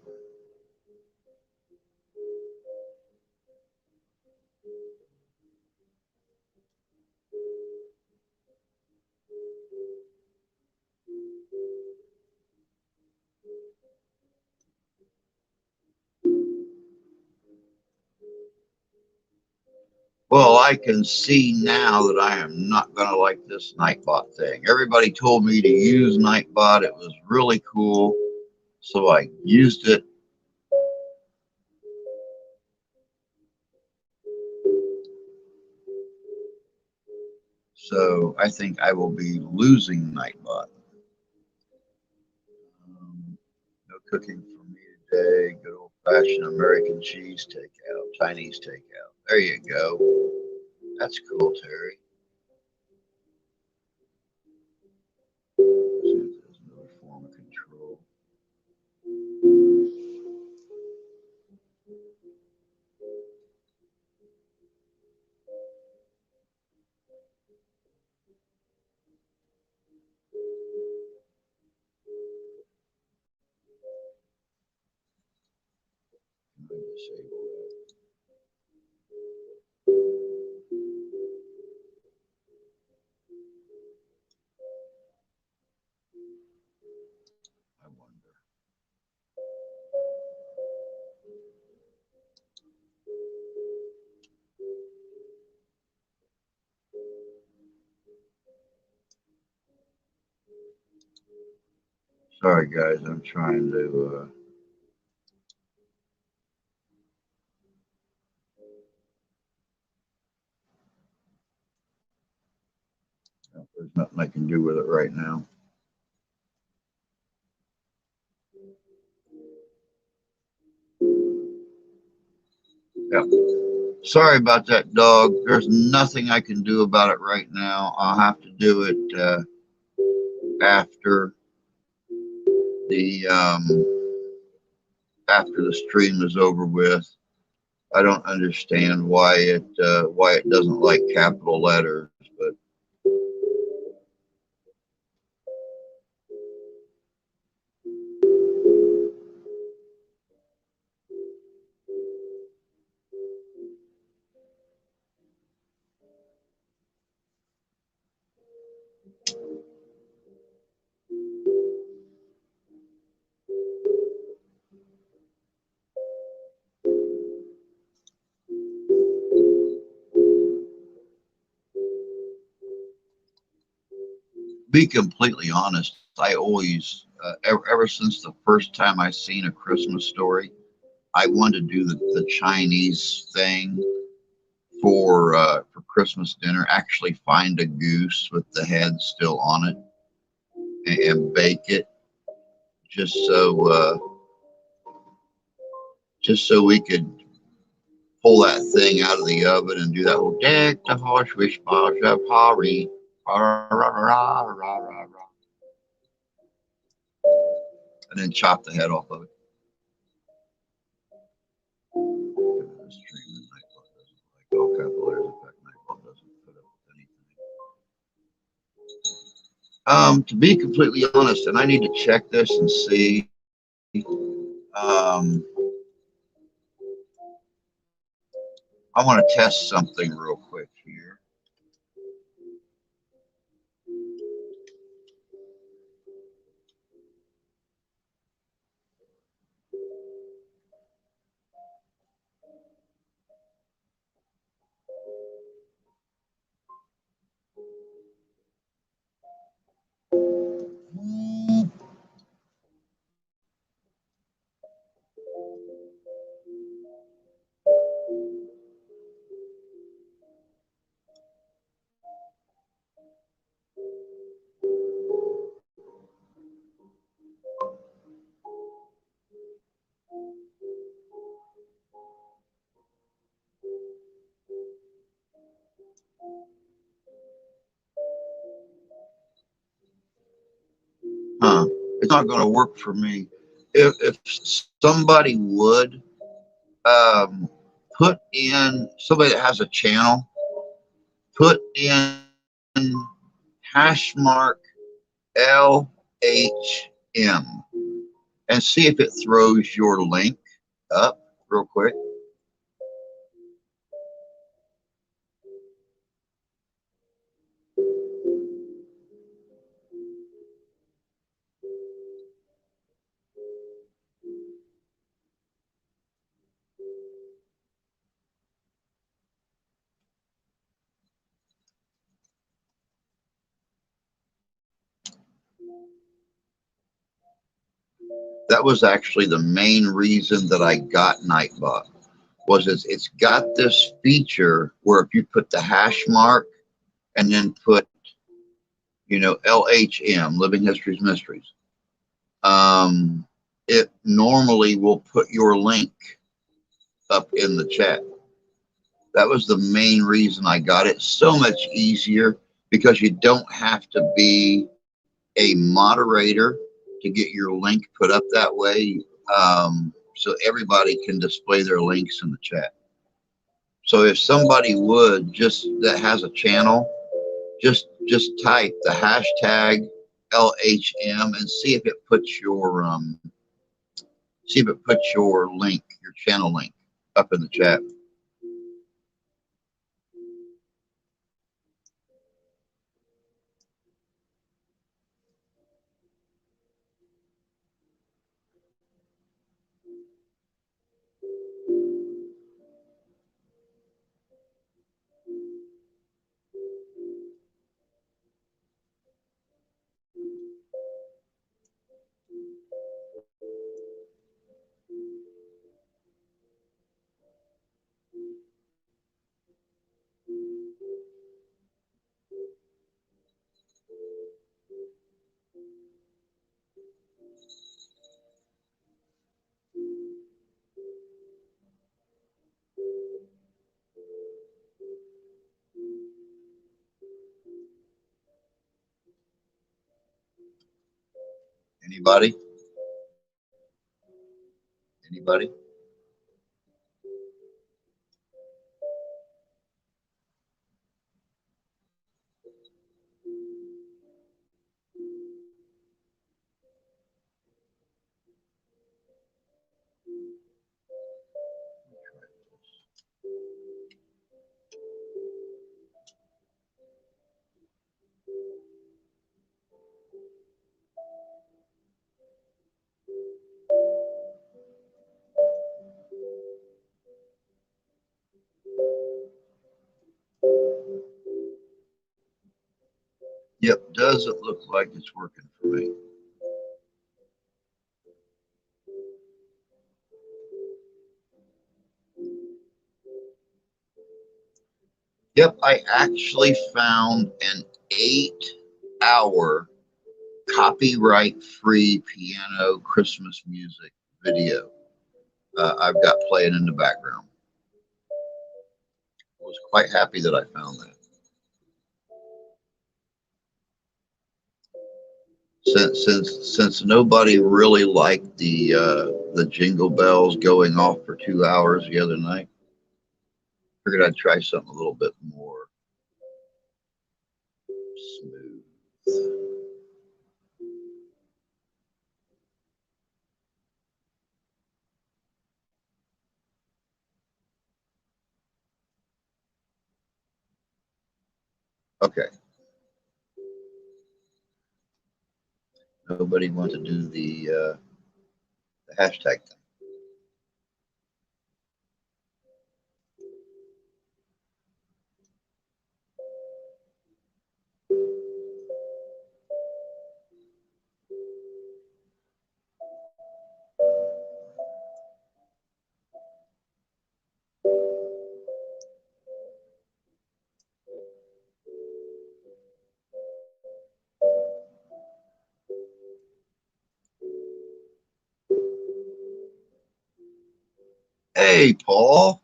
Well, I can see now that I am not going to like this Nightbot thing. Everybody told me to use Nightbot. It was really cool. So I used it. So I think I will be losing Nightbot. No cooking for me today. Good old fashioned American cheese takeout, Chinese takeout. There you go. That's cool, Terry. disable that. I wonder. Sorry, guys. I'm trying to. There's nothing I can do with it right now. Yeah. Sorry about that, dog. There's nothing I can do about it right now. I'll have to do it after the stream is over with. I don't understand why it doesn't like capital letters, but be completely honest, I always, ever since the first time I seen A Christmas Story, I wanted to do the Chinese thing for Christmas dinner. Actually, find a goose with the head still on it and bake it, just so we could pull that thing out of the oven and do that whole deck the horse wish of Harry. And then chop the head off of it. To be completely honest, and I need to check this and see. I want to test something real quick here. Huh. It's not going to work for me. If somebody would put in, somebody that has a channel, put in hash mark LHM and see if it throws your link up real quick. That was actually the main reason that I got Nightbot. Was it's got this feature where if you put the hash mark and then put, LHM, Living Histories Mysteries, it normally will put your link up in the chat. That was the main reason I got it. So much easier because you don't have to be a moderator to get your link put up that way. So everybody can display their links in the chat. So if somebody would that has a channel, just type the hashtag LHM and see if it puts your link, your channel link. up in the chat. Anybody? Anybody? Yep, doesn't look like it's working for me. Yep, I actually found an 8-hour copyright-free piano Christmas music video. I've got playing in the background. I was quite happy that I found that. Since nobody really liked the jingle bells going off for 2 hours the other night, figured I'd try something a little bit more smooth. Okay. Nobody wants to do the hashtag thing. Hey, Paul.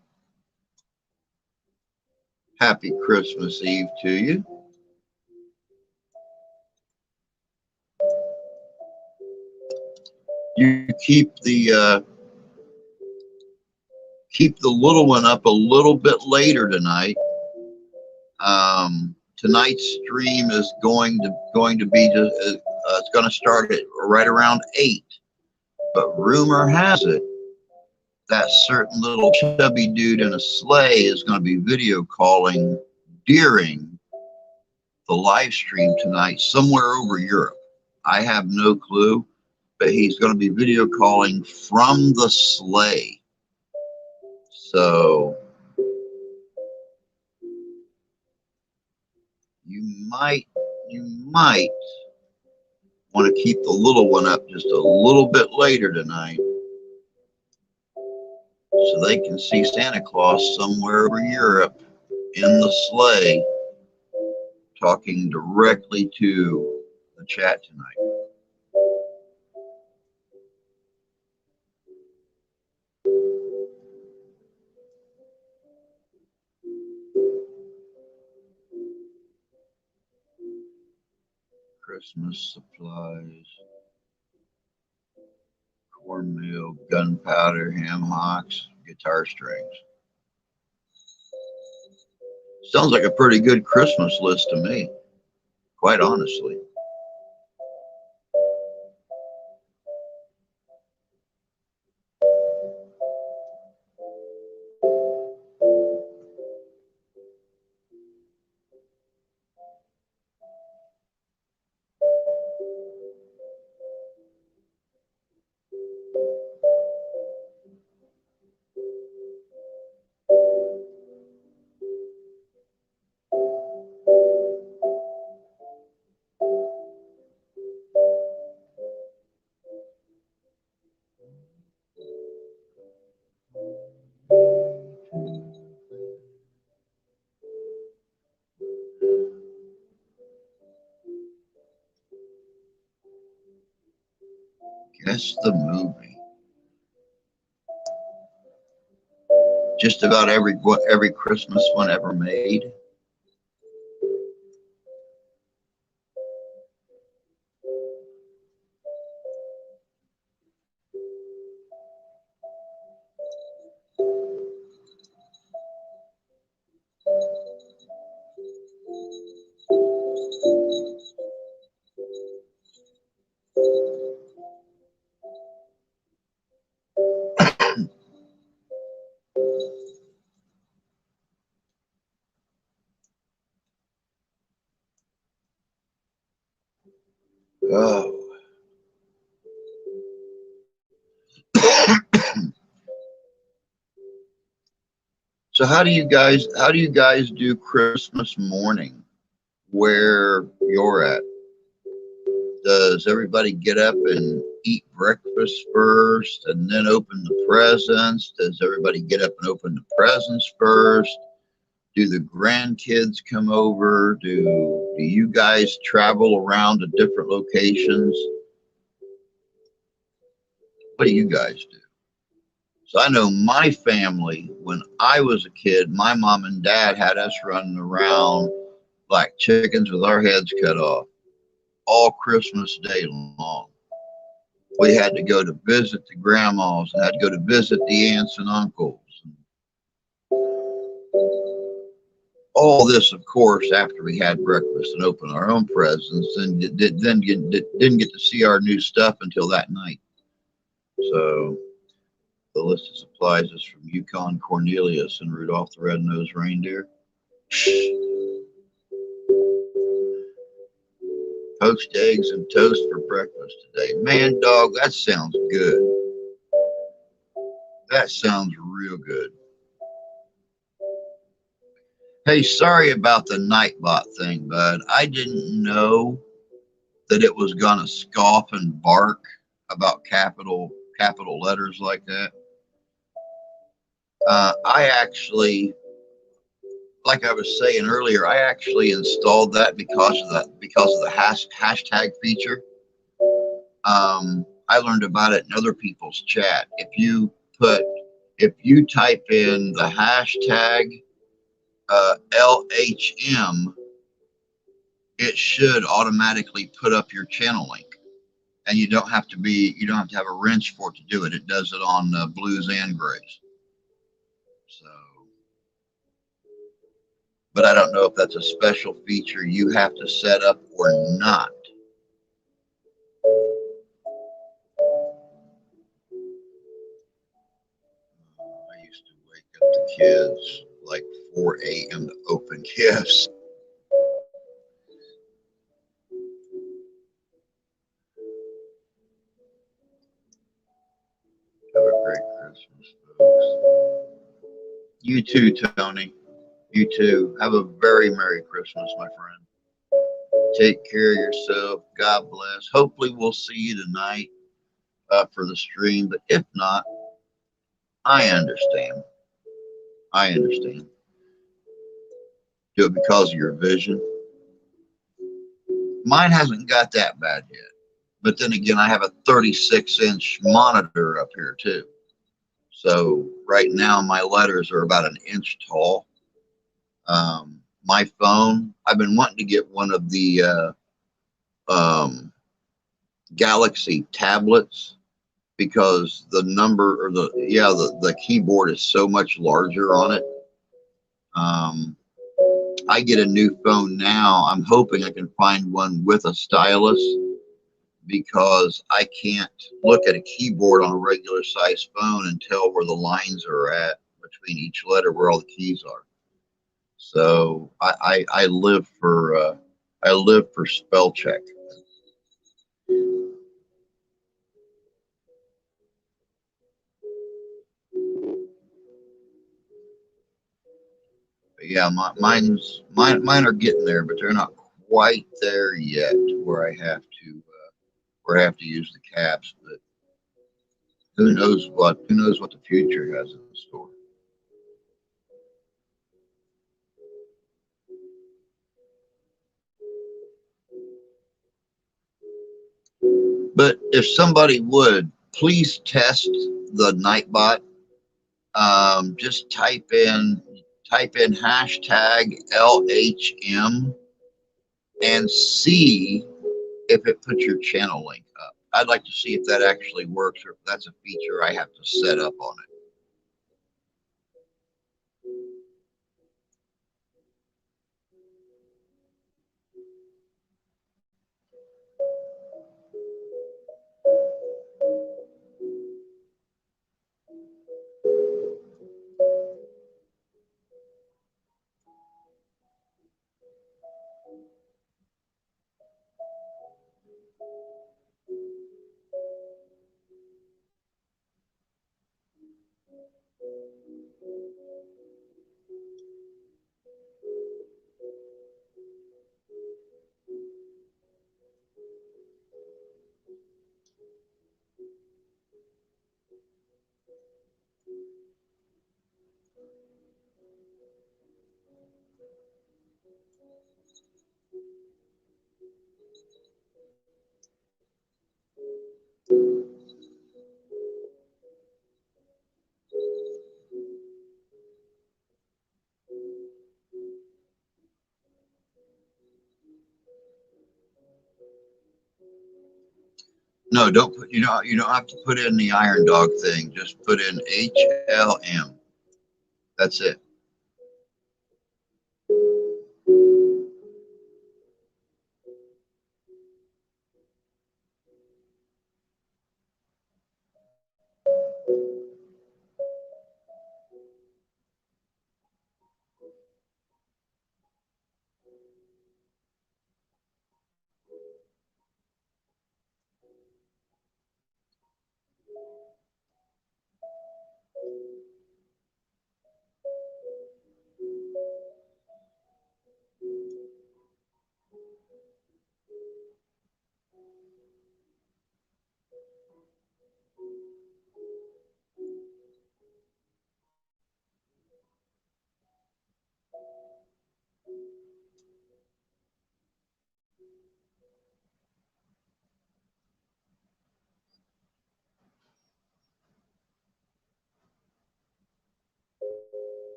Happy Christmas Eve to you. You keep the little one up a little bit later tonight. Tonight's stream is going to be just, it's going to start at right around 8. But rumor has it that certain little chubby dude in a sleigh is going to be video calling during the live stream tonight somewhere over Europe. I have no clue, but he's going to be video calling from the sleigh. So you might want to keep the little one up just a little bit later tonight so they can see Santa Claus somewhere over Europe in the sleigh talking directly to the chat tonight. Christmas supplies, cornmeal, gunpowder, ham hocks, guitar strings. Sounds like a pretty good Christmas list to me, quite honestly. Guess the movie. Just about every Christmas one ever made. Oh. So how do you guys do Christmas morning where you're at? Does everybody get up and eat breakfast first and then open the presents? Does everybody get up and open the presents first? Do the grandkids come over? Do you guys travel around to different locations? What do you guys do? So I know my family, when I was a kid, my mom and dad had us running around like chickens with our heads cut off all Christmas Day long. We had to go to visit the grandmas and had to go to visit the aunts and uncles. All this, of course, after we had breakfast and opened our own presents, and didn't get to see our new stuff until that night. So the list of supplies is from Yukon Cornelius and Rudolph the Red-Nosed Reindeer. Poached eggs and toast for breakfast today. Man, dog, that sounds good. That sounds real good. Hey, sorry about the Nightbot thing, bud. I didn't know that it was gonna scoff and bark about capital letters like that. I actually, like I was saying earlier, I actually installed that because of the hashtag feature. I learned about it in other people's chat. If you type in the hashtag LHM, it should automatically put up your channel link, and you don't have to have a wrench for it to do it. It does it on blues and grays. So, but I don't know if that's a special feature you have to set up or not. I used to wake up the kids like 4 a.m. to open gifts. Have a great Christmas, folks. You too, Tony. You too. Have a very Merry Christmas, my friend. Take care of yourself. God bless. Hopefully, we'll see you tonight for the stream. But if not, I understand. I understand. Do it because of your vision. Mine hasn't got that bad yet. But then again, I have a 36-inch monitor up here too. So right now, my letters are about an inch tall. My phone, I've been wanting to get one of the Galaxy tablets because the keyboard is so much larger on it. I get a new phone now. I'm hoping I can find one with a stylus because I can't look at a keyboard on a regular size phone and tell where the lines are at between each letter, where all the keys are. So I live for spell check. But yeah, mine are getting there, but they're not quite there yet where I have to use the caps. But who knows what the future has in store. But if somebody would, please test the Nightbot. Just type in hashtag LHM and see if it puts your channel link up. I'd like to see if that actually works or if that's a feature I have to set up on it. No, don't put you don't have to put in the Iron Dog thing. Just put in HLM. That's it.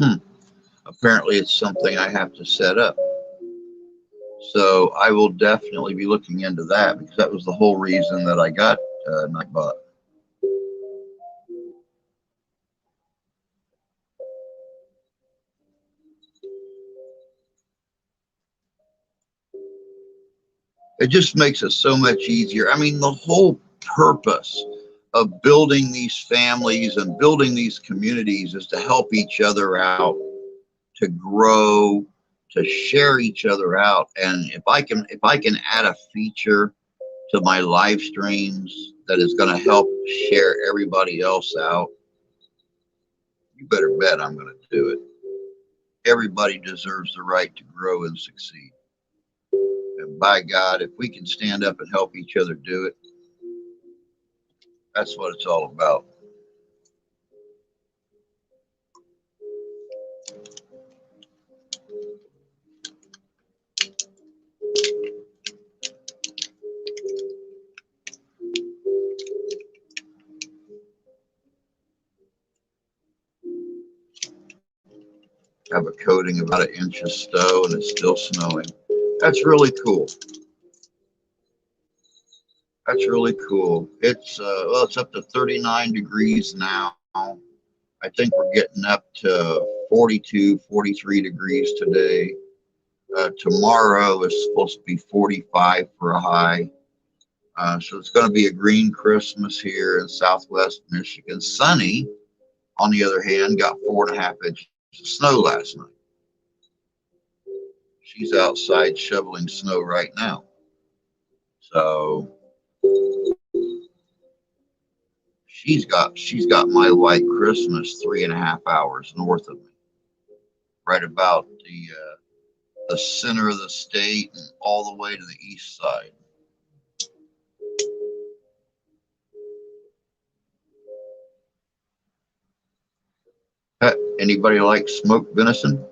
Hmm. Apparently, it's something I have to set up. So I will definitely be looking into that because that was the whole reason that I got Nightbot. It just makes it so much easier. I mean, the whole purpose of building these families and building these communities is to help each other out, to grow, to share each other out. And if I can add a feature to my live streams that is going to help share everybody else out, you better bet I'm going to do it. Everybody deserves the right to grow and succeed. And by God, if we can stand up and help each other do it, that's what it's all about. Have a coating about an inch of snow and it's still snowing. That's really cool. That's really cool. It's well, it's up to 39 degrees now. I think we're getting up to 42, 43 degrees today. Tomorrow is supposed to be 45 for a high. So it's going to be a green Christmas here in Southwest Michigan. Sunny, on the other hand, got 4.5 inches of snow last night. She's outside shoveling snow right now. So she's got my white Christmas 3.5 hours north of me, right about the center of the state and all the way to the east side. Anybody like smoked venison?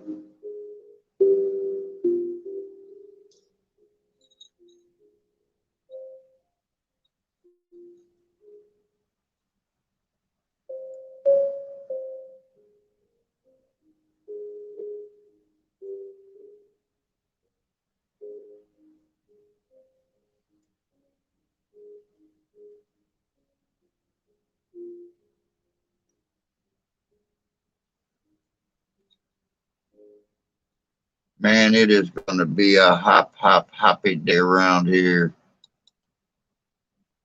Man, it is going to be a happy day around here.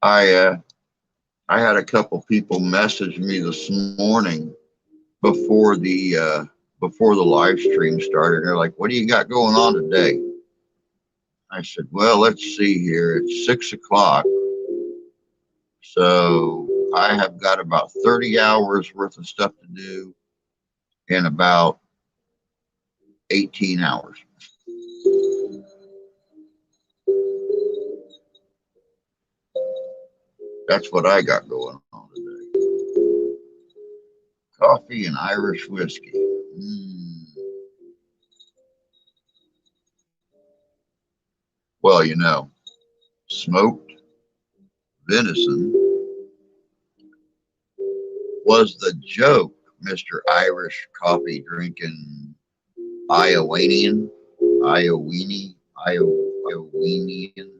I uh, I had a couple people message me this morning before the live stream started. They're like, "What do you got going on today?" I said, "Well, let's see here. It's 6 o'clock, so I have got about 30 hours worth of stuff to do in about 18 hours." That's what I got going on today. Coffee and Irish whiskey. Well, smoked venison was the joke, Mr. Irish coffee drinking Iowanian, Iowini, Iowinian,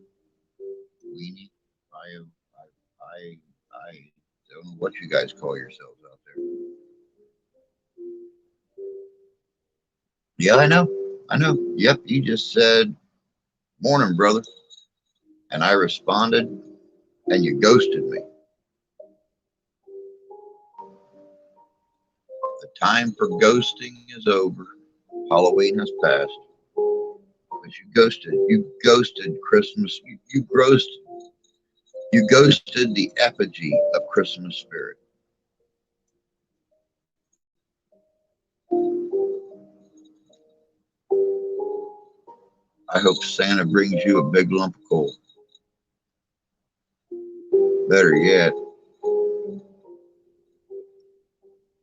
weenie, Io, I don't know what you guys call yourselves out there. Yeah, I know. Yep, you just said morning, brother, and I responded, and you ghosted me. The time for ghosting is over. Halloween has passed. But you ghosted. You ghosted Christmas. You ghosted the effigy of Christmas spirit. I hope Santa brings you a big lump of coal. Better yet,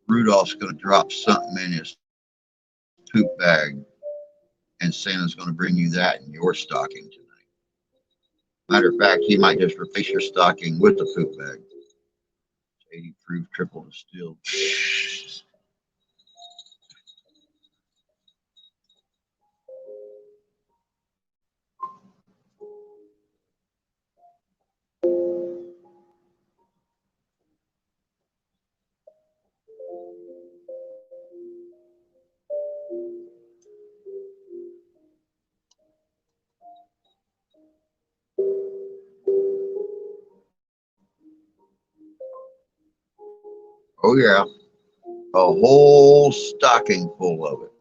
Rudolph's going to drop something in his poop bag, and Santa's going to bring you that in your stocking tonight. Matter of fact, he might just replace your stocking with the poop bag. 80 proof, triple distilled. Oh, yeah. A whole stocking full of it.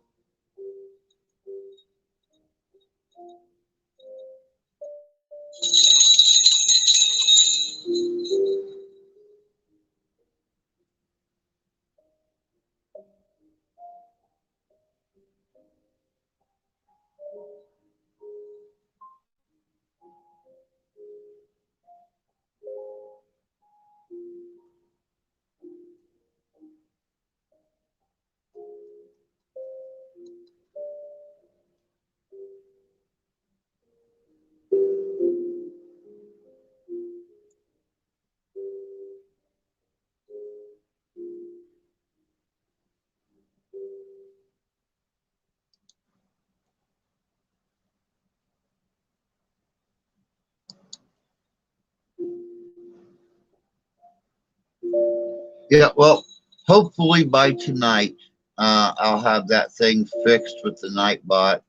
Yeah, well, hopefully by tonight, I'll have that thing fixed with the Nightbot.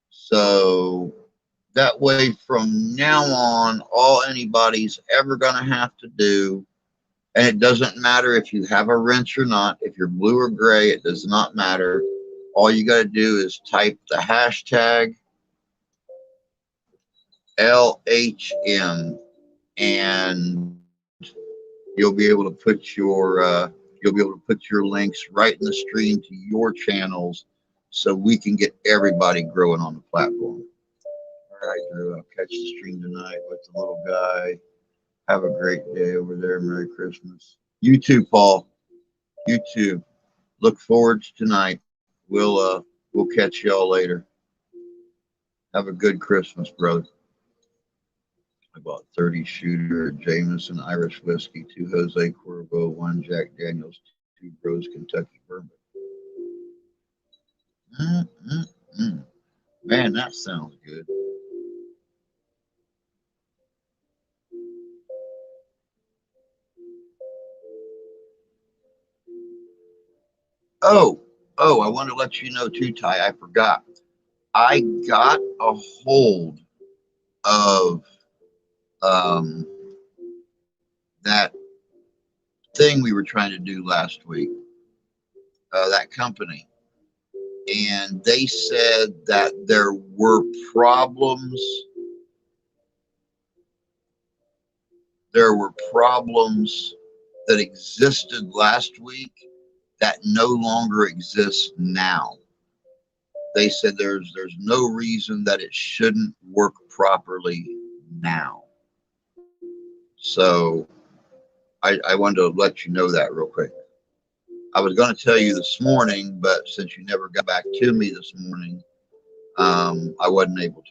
So that way, from now on, all anybody's ever going to have to do, and it doesn't matter if you have a wrench or not, if you're blue or gray, it does not matter. All you got to do is type the hashtag LHM, and you'll be able to put your links right in the stream to your channels, so we can get everybody growing on the platform. All right, Drew, I'll catch the stream tonight with the little guy. Have a great day over there. Merry Christmas. You too, Paul. You too. Look forward to tonight. We'll catch y'all later. Have a good Christmas, brother. I bought 30 Shooter, Jameson, Irish Whiskey, 2 Jose Cuervo, 1 Jack Daniels, 2 Rose Kentucky Bourbon. Man, that sounds good. Oh, I want to let you know too, Ty. I forgot. I got a hold of that thing we were trying to do last week. That company, and they said that there were problems. There were problems that existed last week that no longer exist now. They said there's no reason that it shouldn't work properly now. So I wanted to let you know that real quick. I was going to tell you this morning, but since you never got back to me this morning, I wasn't able to.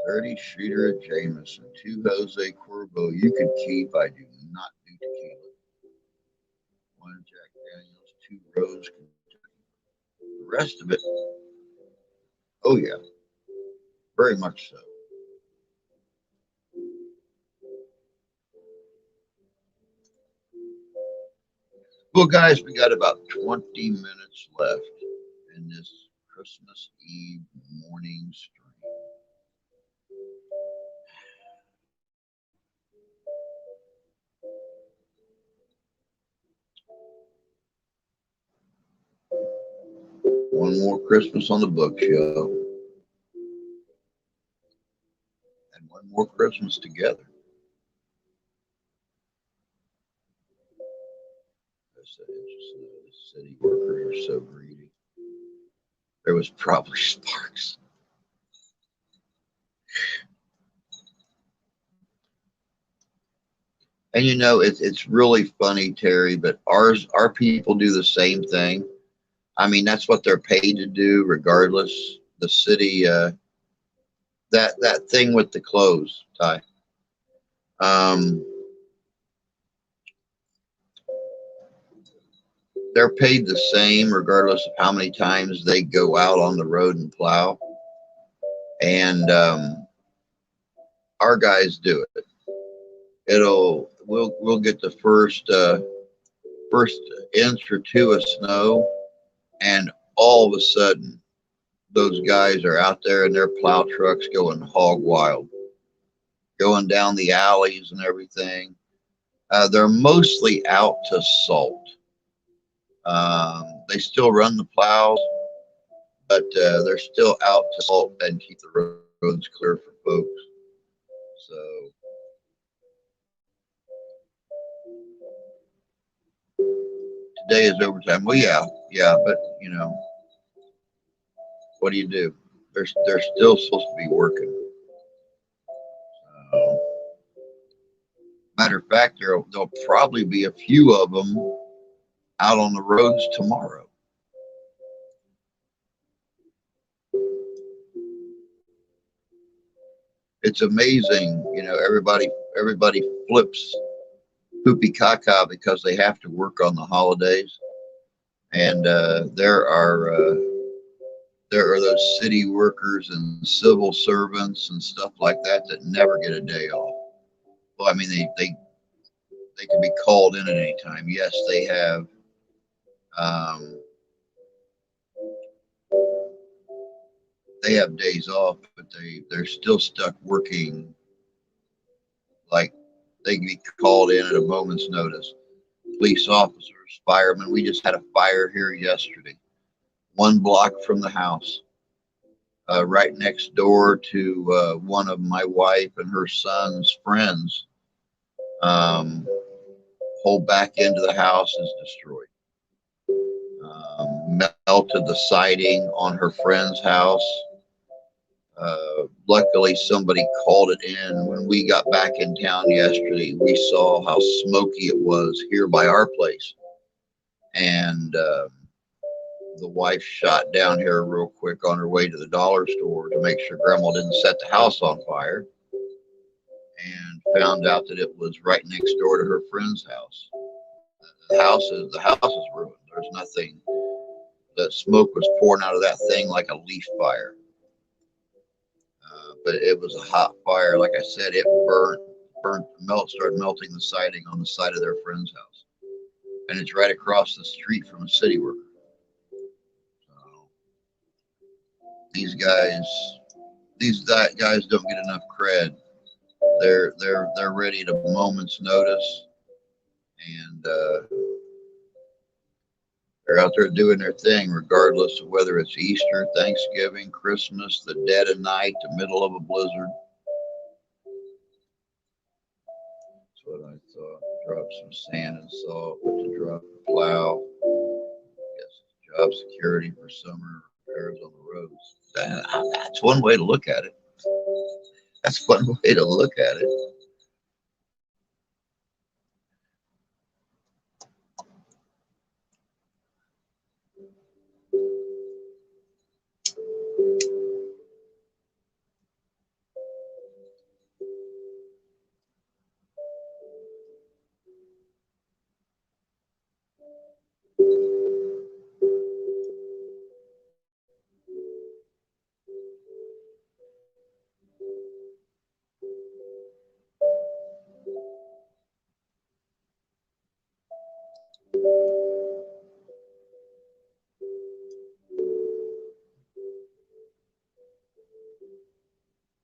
30 Streeter at Jameson, 2 Jose Cuervo. You can keep. I do not do tequila. 1 Jack Daniels, 2 Rose. The rest of it, oh yeah, very much so. Well, guys, we got about 20 minutes left in this Christmas Eve morning stream. One more Christmas on the books, yo. And one more Christmas together. That's interesting. The city workers are so greedy. There was probably sparks. And you know, it's really funny, Terry, but our people do the same thing. I mean, that's what they're paid to do, regardless. The city, that thing with the clothes, Ty. They're paid the same, regardless of how many times they go out on the road and plow. And our guys do it. We'll get the first inch or two of snow, and all of a sudden, those guys are out there in their plow trucks going hog wild, going down the alleys and everything. They're mostly out to salt. They still run the plows, but they're still out to salt and keep the roads clear for folks. So today is overtime. Well, yeah, but you know, what do you do? They're still supposed to be working. Matter of fact, there'll probably be a few of them out on the roads tomorrow. It's amazing, you know. Everybody flips poopy caca because they have to work on the holidays, and there are those city workers and civil servants and stuff like that that never get a day off. Well, I mean, they can be called in at any time. Yes, they have. They have days off, but they're still stuck working. Like, they can be called in at a moment's notice. Police officers, firemen. We just had a fire here yesterday, 1 block from the house. right next door to one of my wife and her son's friends. Um, whole back end of the house is destroyed. Melted the siding on her friend's house. Luckily, somebody called it in. When we got back in town yesterday, we saw how smoky it was here by our place. And the wife shot down here real quick on her way to the dollar store to make sure Grandma didn't set the house on fire, and found out that it was right next door to her friend's house. The house is ruined. There's nothing. The smoke was pouring out of that thing like a leaf fire. But it was a hot fire. Like I said, it started melting the siding on the side of their friend's house, and it's right across the street from a city worker. So these guys don't get enough cred. They're ready at a moment's notice, and they're out there doing their thing, regardless of whether it's Easter, Thanksgiving, Christmas, the dead of night, the middle of a blizzard. That's what I thought. Drop some sand and salt, but to drop the plow. Yes, job security for summer repairs on the roads. That's one way to look at it. That's one way to look at it.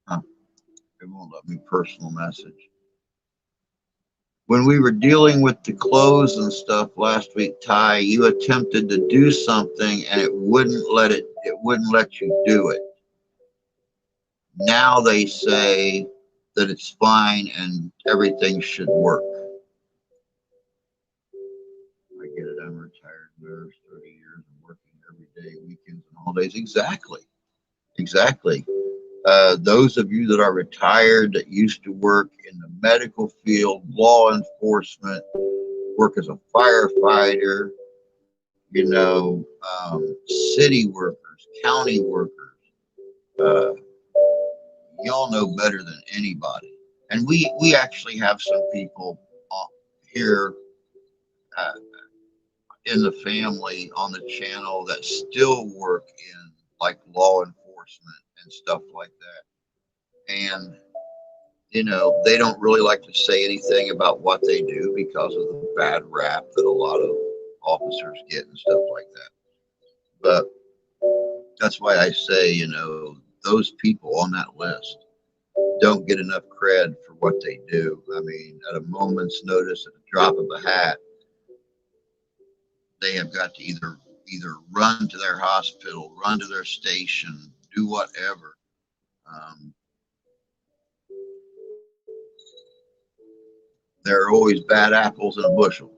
Huh. It won't let me personal message. When we were dealing with the clothes and stuff last week, Ty, you attempted to do something and it wouldn't let you do it. Now they say that it's fine and everything should work. I get it. I'm a retired nurse, 30 years and working every day, weekends and holidays. Exactly. Those of you that are retired that used to work in the medical field, law enforcement, work as a firefighter, city workers, county workers, uh, y'all know better than anybody. And we actually have some people here uh, in the family on the channel that still work in like law enforcement and stuff like that. And they don't really like to say anything about what they do because of the bad rap that a lot of officers get and stuff like that. But that's why I say, those people on that list don't get enough cred for what they do. I mean, at a moment's notice, at a drop of a hat, they have got to either run to their hospital, run to their station, do whatever. There are always bad apples in a bushel,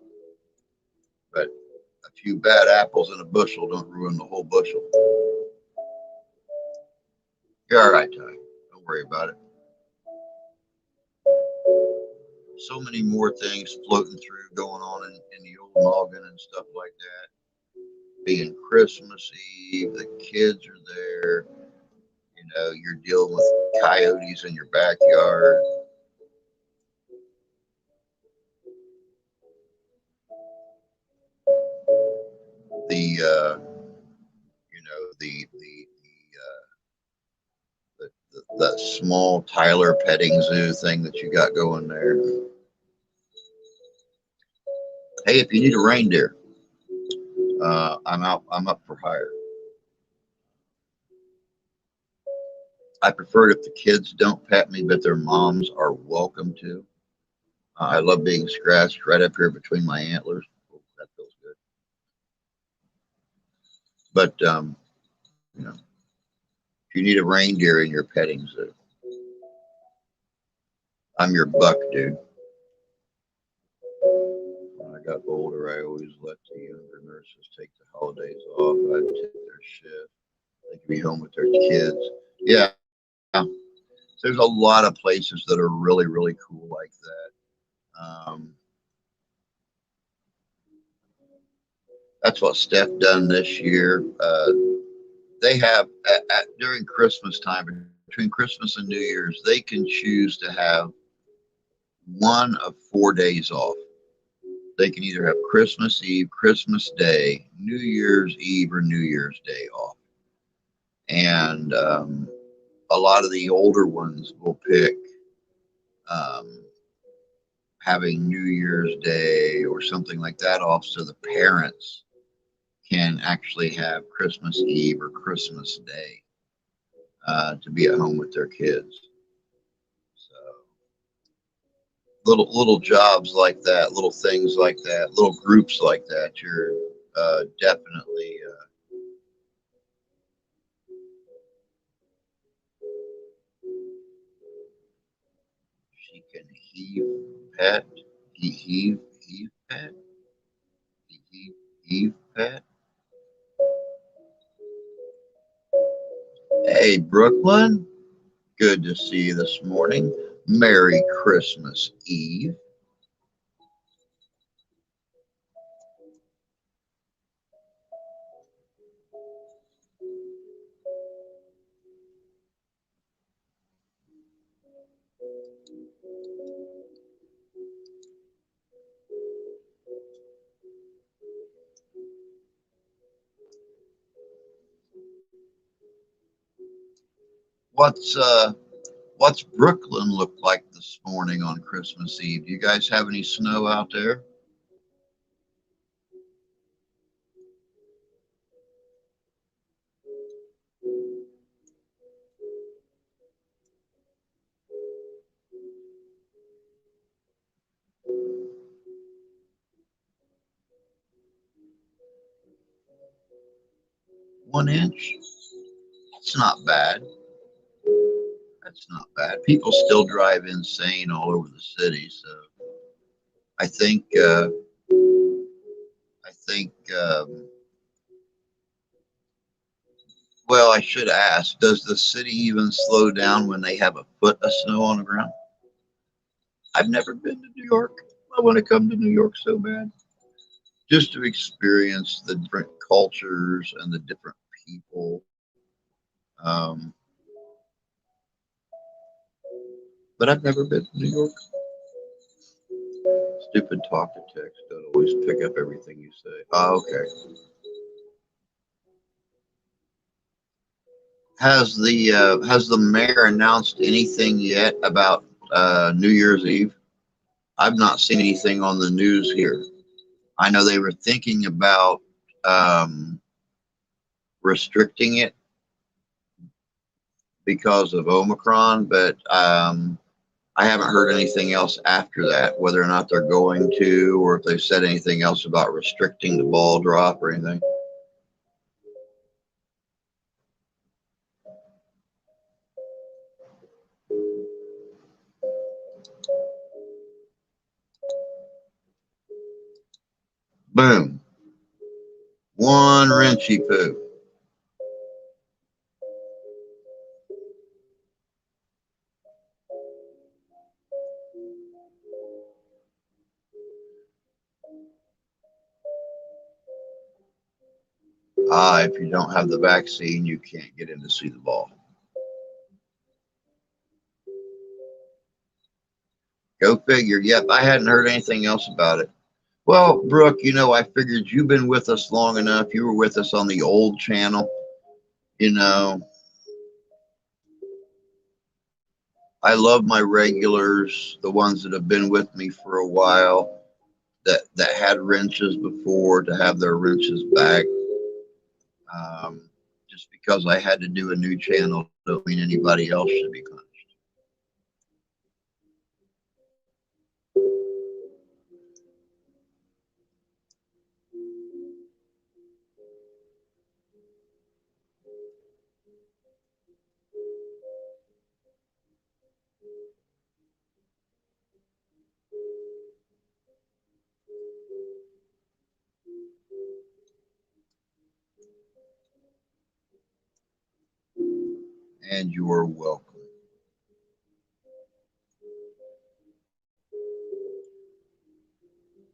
but a few bad apples in a bushel don't ruin the whole bushel. You're all right, Ty. Don't worry about it. So many more things floating through, going on in the old noggin and stuff like that. Being Christmas Eve, the kids are there. You're dealing with coyotes in your backyard. The that small Tyler petting zoo thing that you got going there. Hey, if you need a reindeer, I'm up for hire. I prefer it if the kids don't pet me, but their moms are welcome to. I love being scratched right up here between my antlers. Oh, that feels good. But if If you need a reindeer in your petting zoo, I'm your buck, dude. When I got older, I always let the younger nurses take the holidays off. I'd take their shift. They could be home with their kids. Yeah, there's a lot of places that are really, really cool like that. That's what Steph done this year. They have during Christmas time, between Christmas and New Year's, they can choose to have one of 4 days off. They can either have Christmas Eve, Christmas Day, New Year's Eve, or New Year's Day off. And a lot of the older ones will pick um, having New Year's Day or something like that off so the parents can actually have Christmas Eve or Christmas Day to be at home with their kids. So little jobs like that, little things like that, little groups like that, you're definitely she can heave pet, heave pet, heave pet. Hey, Brooklyn, good to see you this morning. Merry Christmas Eve. What's what's Brooklyn look like this morning on Christmas Eve? Do you guys have any snow out there? 1 inch? That's not bad. That's not bad. People still drive insane all over the city, so I think I think well, I should ask, does the city even slow down when they have a foot of snow on the ground? I've never been to New York. I want to come to New York so bad. Just to experience the different cultures and the different people. Um, but I've never been to New York. Stupid talk to text don't always pick up everything you say. Oh, okay. Has the mayor announced anything yet about New Year's Eve? I've not seen anything on the news here. I know they were thinking about um, restricting it because of Omicron, but I haven't heard anything else after that, whether or not they're going to, or if they've said anything else about restricting the ball drop or anything. Boom. One wrenchy poo. If you don't have the vaccine, you can't get in to see the ball. Go figure. Yep, I hadn't heard anything else about it. Well, Brooke, I figured you've been with us long enough. You were with us on the old channel. You know, I love my regulars, the ones that have been with me for a while, that had wrenches before, to have their wrenches back. Just because I had to do a new channel don't mean anybody else should be punished. and you're welcome.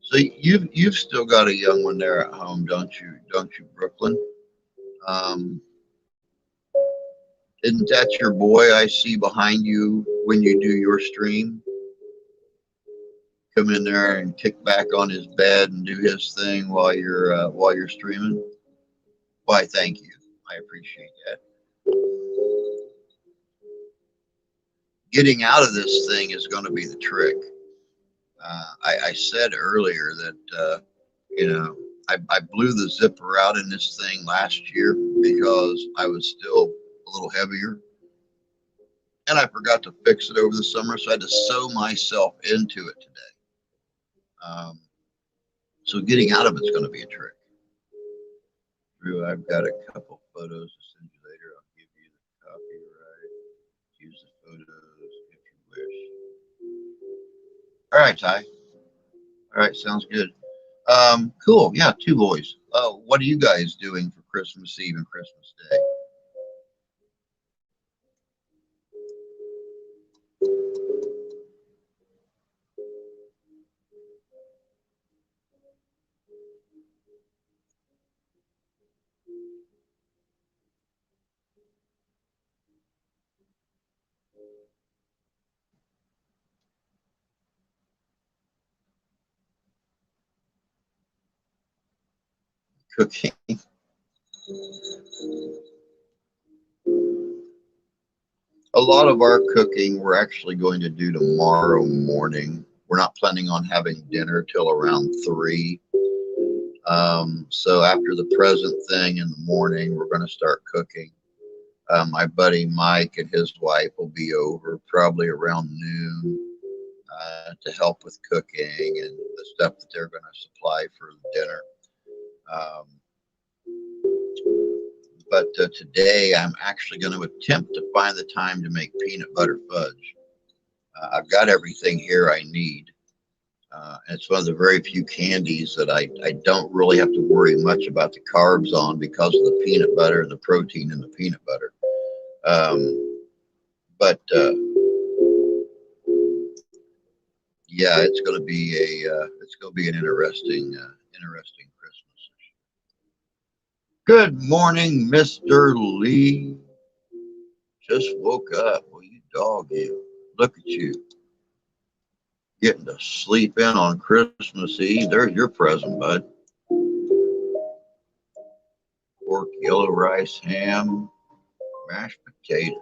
So you've still got a young one there at home, don't you? Don't you, Brooklyn? Um, isn't that your boy I see behind you when you do your stream? Come in there and kick back on his bed and do his thing while you're streaming. Why, thank you. I appreciate that. Getting out of this thing is going to be the trick. I said earlier that you know I blew the zipper out in this thing last year because I was still a little heavier, and I forgot to fix it over the summer, so I had to sew myself into it today. So getting out of it's going to be a trick. Drew, I've got a couple photos to send you later. I'll give you the copyright. Use the photos if you wish. All right, Ty. All right, sounds good. Cool. Yeah, two boys. What are you guys doing for Christmas Eve and Christmas Day? Cooking. A lot of our cooking we're actually going to do tomorrow morning. We're not planning on having dinner till around 3. So after the present thing in the morning, we're going to start cooking. My buddy Mike and his wife will be over probably around noon to help with cooking and the stuff that they're going to supply for dinner. Um, but today I'm actually going to attempt to find the time to make peanut butter fudge. I've got everything here I need. It's one of the very few candies that I don't really have to worry much about the carbs on because of the peanut butter and the protein in the peanut butter. But yeah, it's going to be an interesting Christmas. Good morning, Mr. Lee. Just woke up. Well, you dog, you. Look at you. Getting to sleep in on Christmas Eve. There's your present, bud. Pork, yellow rice, ham, mashed potatoes.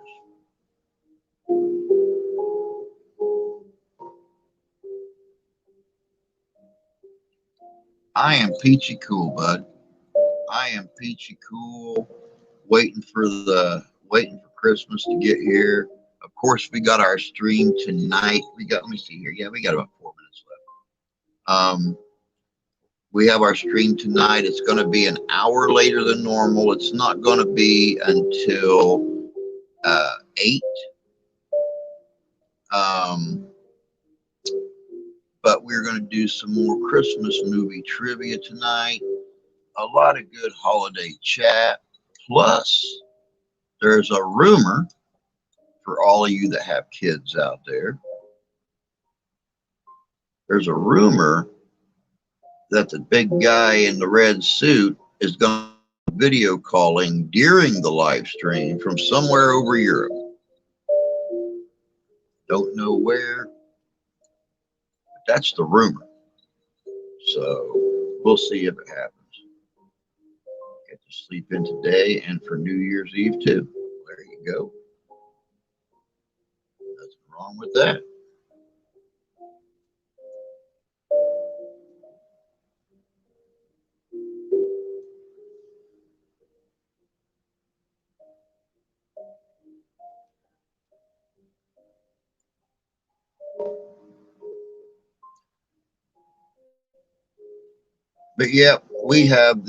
I am peachy cool, bud. I am peachy cool. Waiting for Christmas to get here. Of course, we got our stream tonight. Let me see here. Yeah, we got about 4 minutes left. We have our stream tonight. It's going to be an hour later than normal. It's not going to be until 8. But we're going to do some more Christmas movie trivia tonight. A lot of good holiday chat. Plus, there's a rumor for all of you that have kids out there. There's a rumor that the big guy in the red suit is going to be video calling during the live stream from somewhere over Europe. Don't know where, but that's the rumor. So we'll see if it happens. Get to sleep in today and for New Year's Eve too. There you go. Nothing wrong with that. But yeah, we have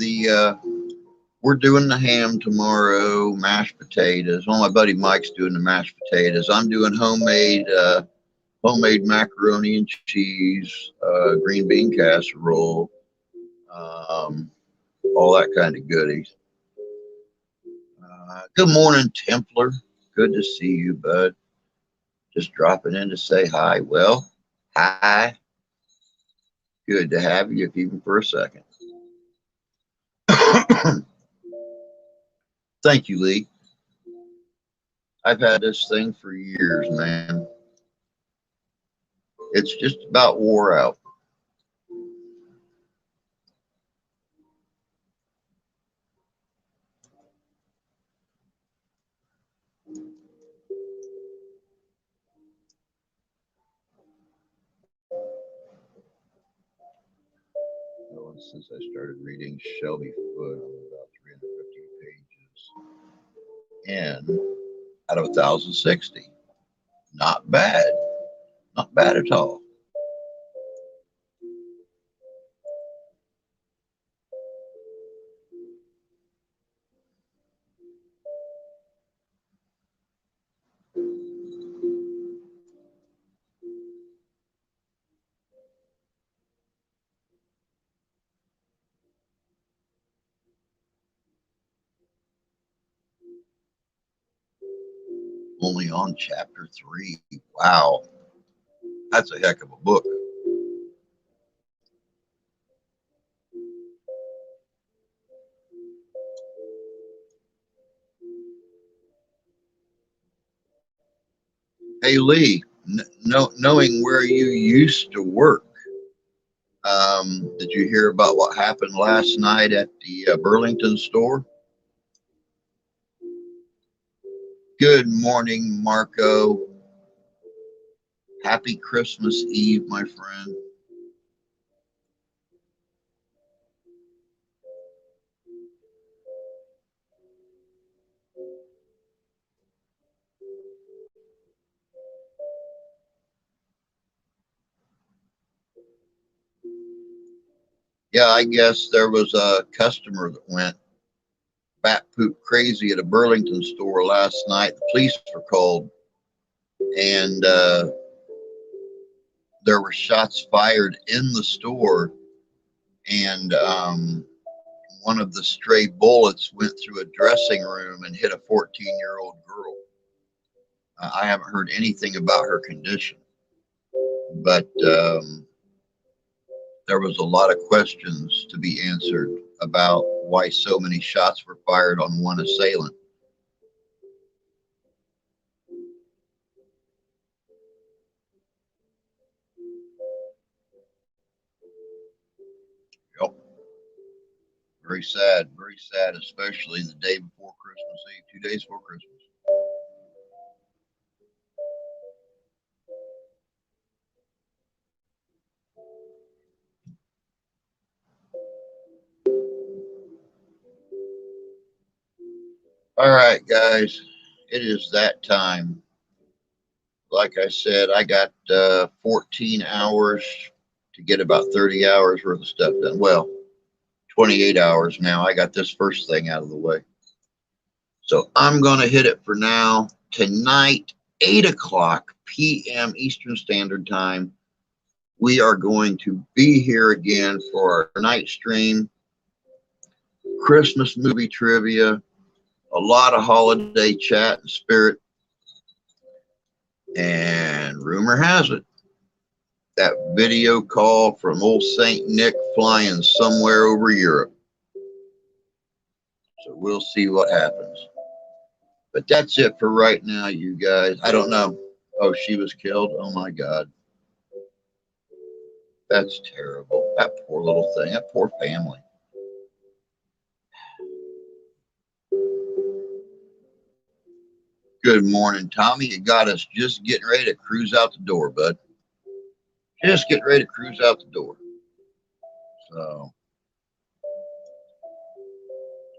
we're doing the ham tomorrow, mashed potatoes. Well, my buddy Mike's doing the mashed potatoes. I'm doing homemade macaroni and cheese, green bean casserole, all that kind of goodies. Good morning, Templar. Good to see you, bud. Just dropping in to say hi. Well, hi. Good to have you, if even for a second. Thank you, Lee. I've had this thing for years, man. It's just about wore out. Well, since I started reading Shelby Foote, I'm about 350 pages in out of 1,060. Not bad. Not bad at all. Only on chapter 3. Wow. That's a heck of a book. Hey, Lee, knowing where you used to work, did you hear about what happened last night at the Burlington store? Good morning, Marco. Happy Christmas Eve, my friend. Yeah, I guess there was a customer that went bat poop crazy at a Burlington store last night. The police were called, and there were shots fired in the store, and one of the stray bullets went through a dressing room and hit a 14-year-old girl. I haven't heard anything about her condition, but there was a lot of questions to be answered about why so many shots were fired on one assailant. Yep. Very sad, especially the day before Christmas Eve, 2 days before Christmas. All right, guys, it is that time. Like I said, I got 14 hours to get about 30 hours worth of stuff done. Well, 28 hours now. I got this first thing out of the way. So I'm going to hit it for now. Tonight, 8 o'clock p.m. Eastern Standard Time, we are going to be here again for our night stream, Christmas movie trivia, a lot of holiday chat and spirit. And rumor has it, that video call from old St. Nick flying somewhere over Europe. So we'll see what happens. But that's it for right now, you guys. I don't know. Oh, she was killed? Oh, my God. That's terrible. That poor little thing. That poor family. Good morning, Tommy. You got us just getting ready to cruise out the door, bud. Just getting ready to cruise out the door. So,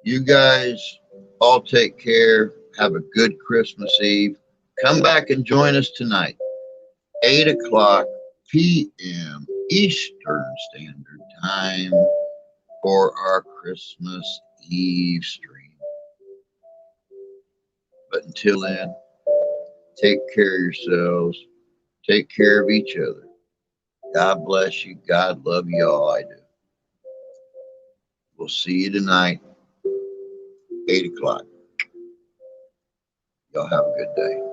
you guys all take care. Have a good Christmas Eve. Come back and join us tonight, 8 o'clock p.m. Eastern Standard Time for our Christmas Eve stream. But until then, take care of yourselves. Take care of each other. God bless you. God love you all. I do. We'll see you tonight, 8 o'clock. Y'all have a good day.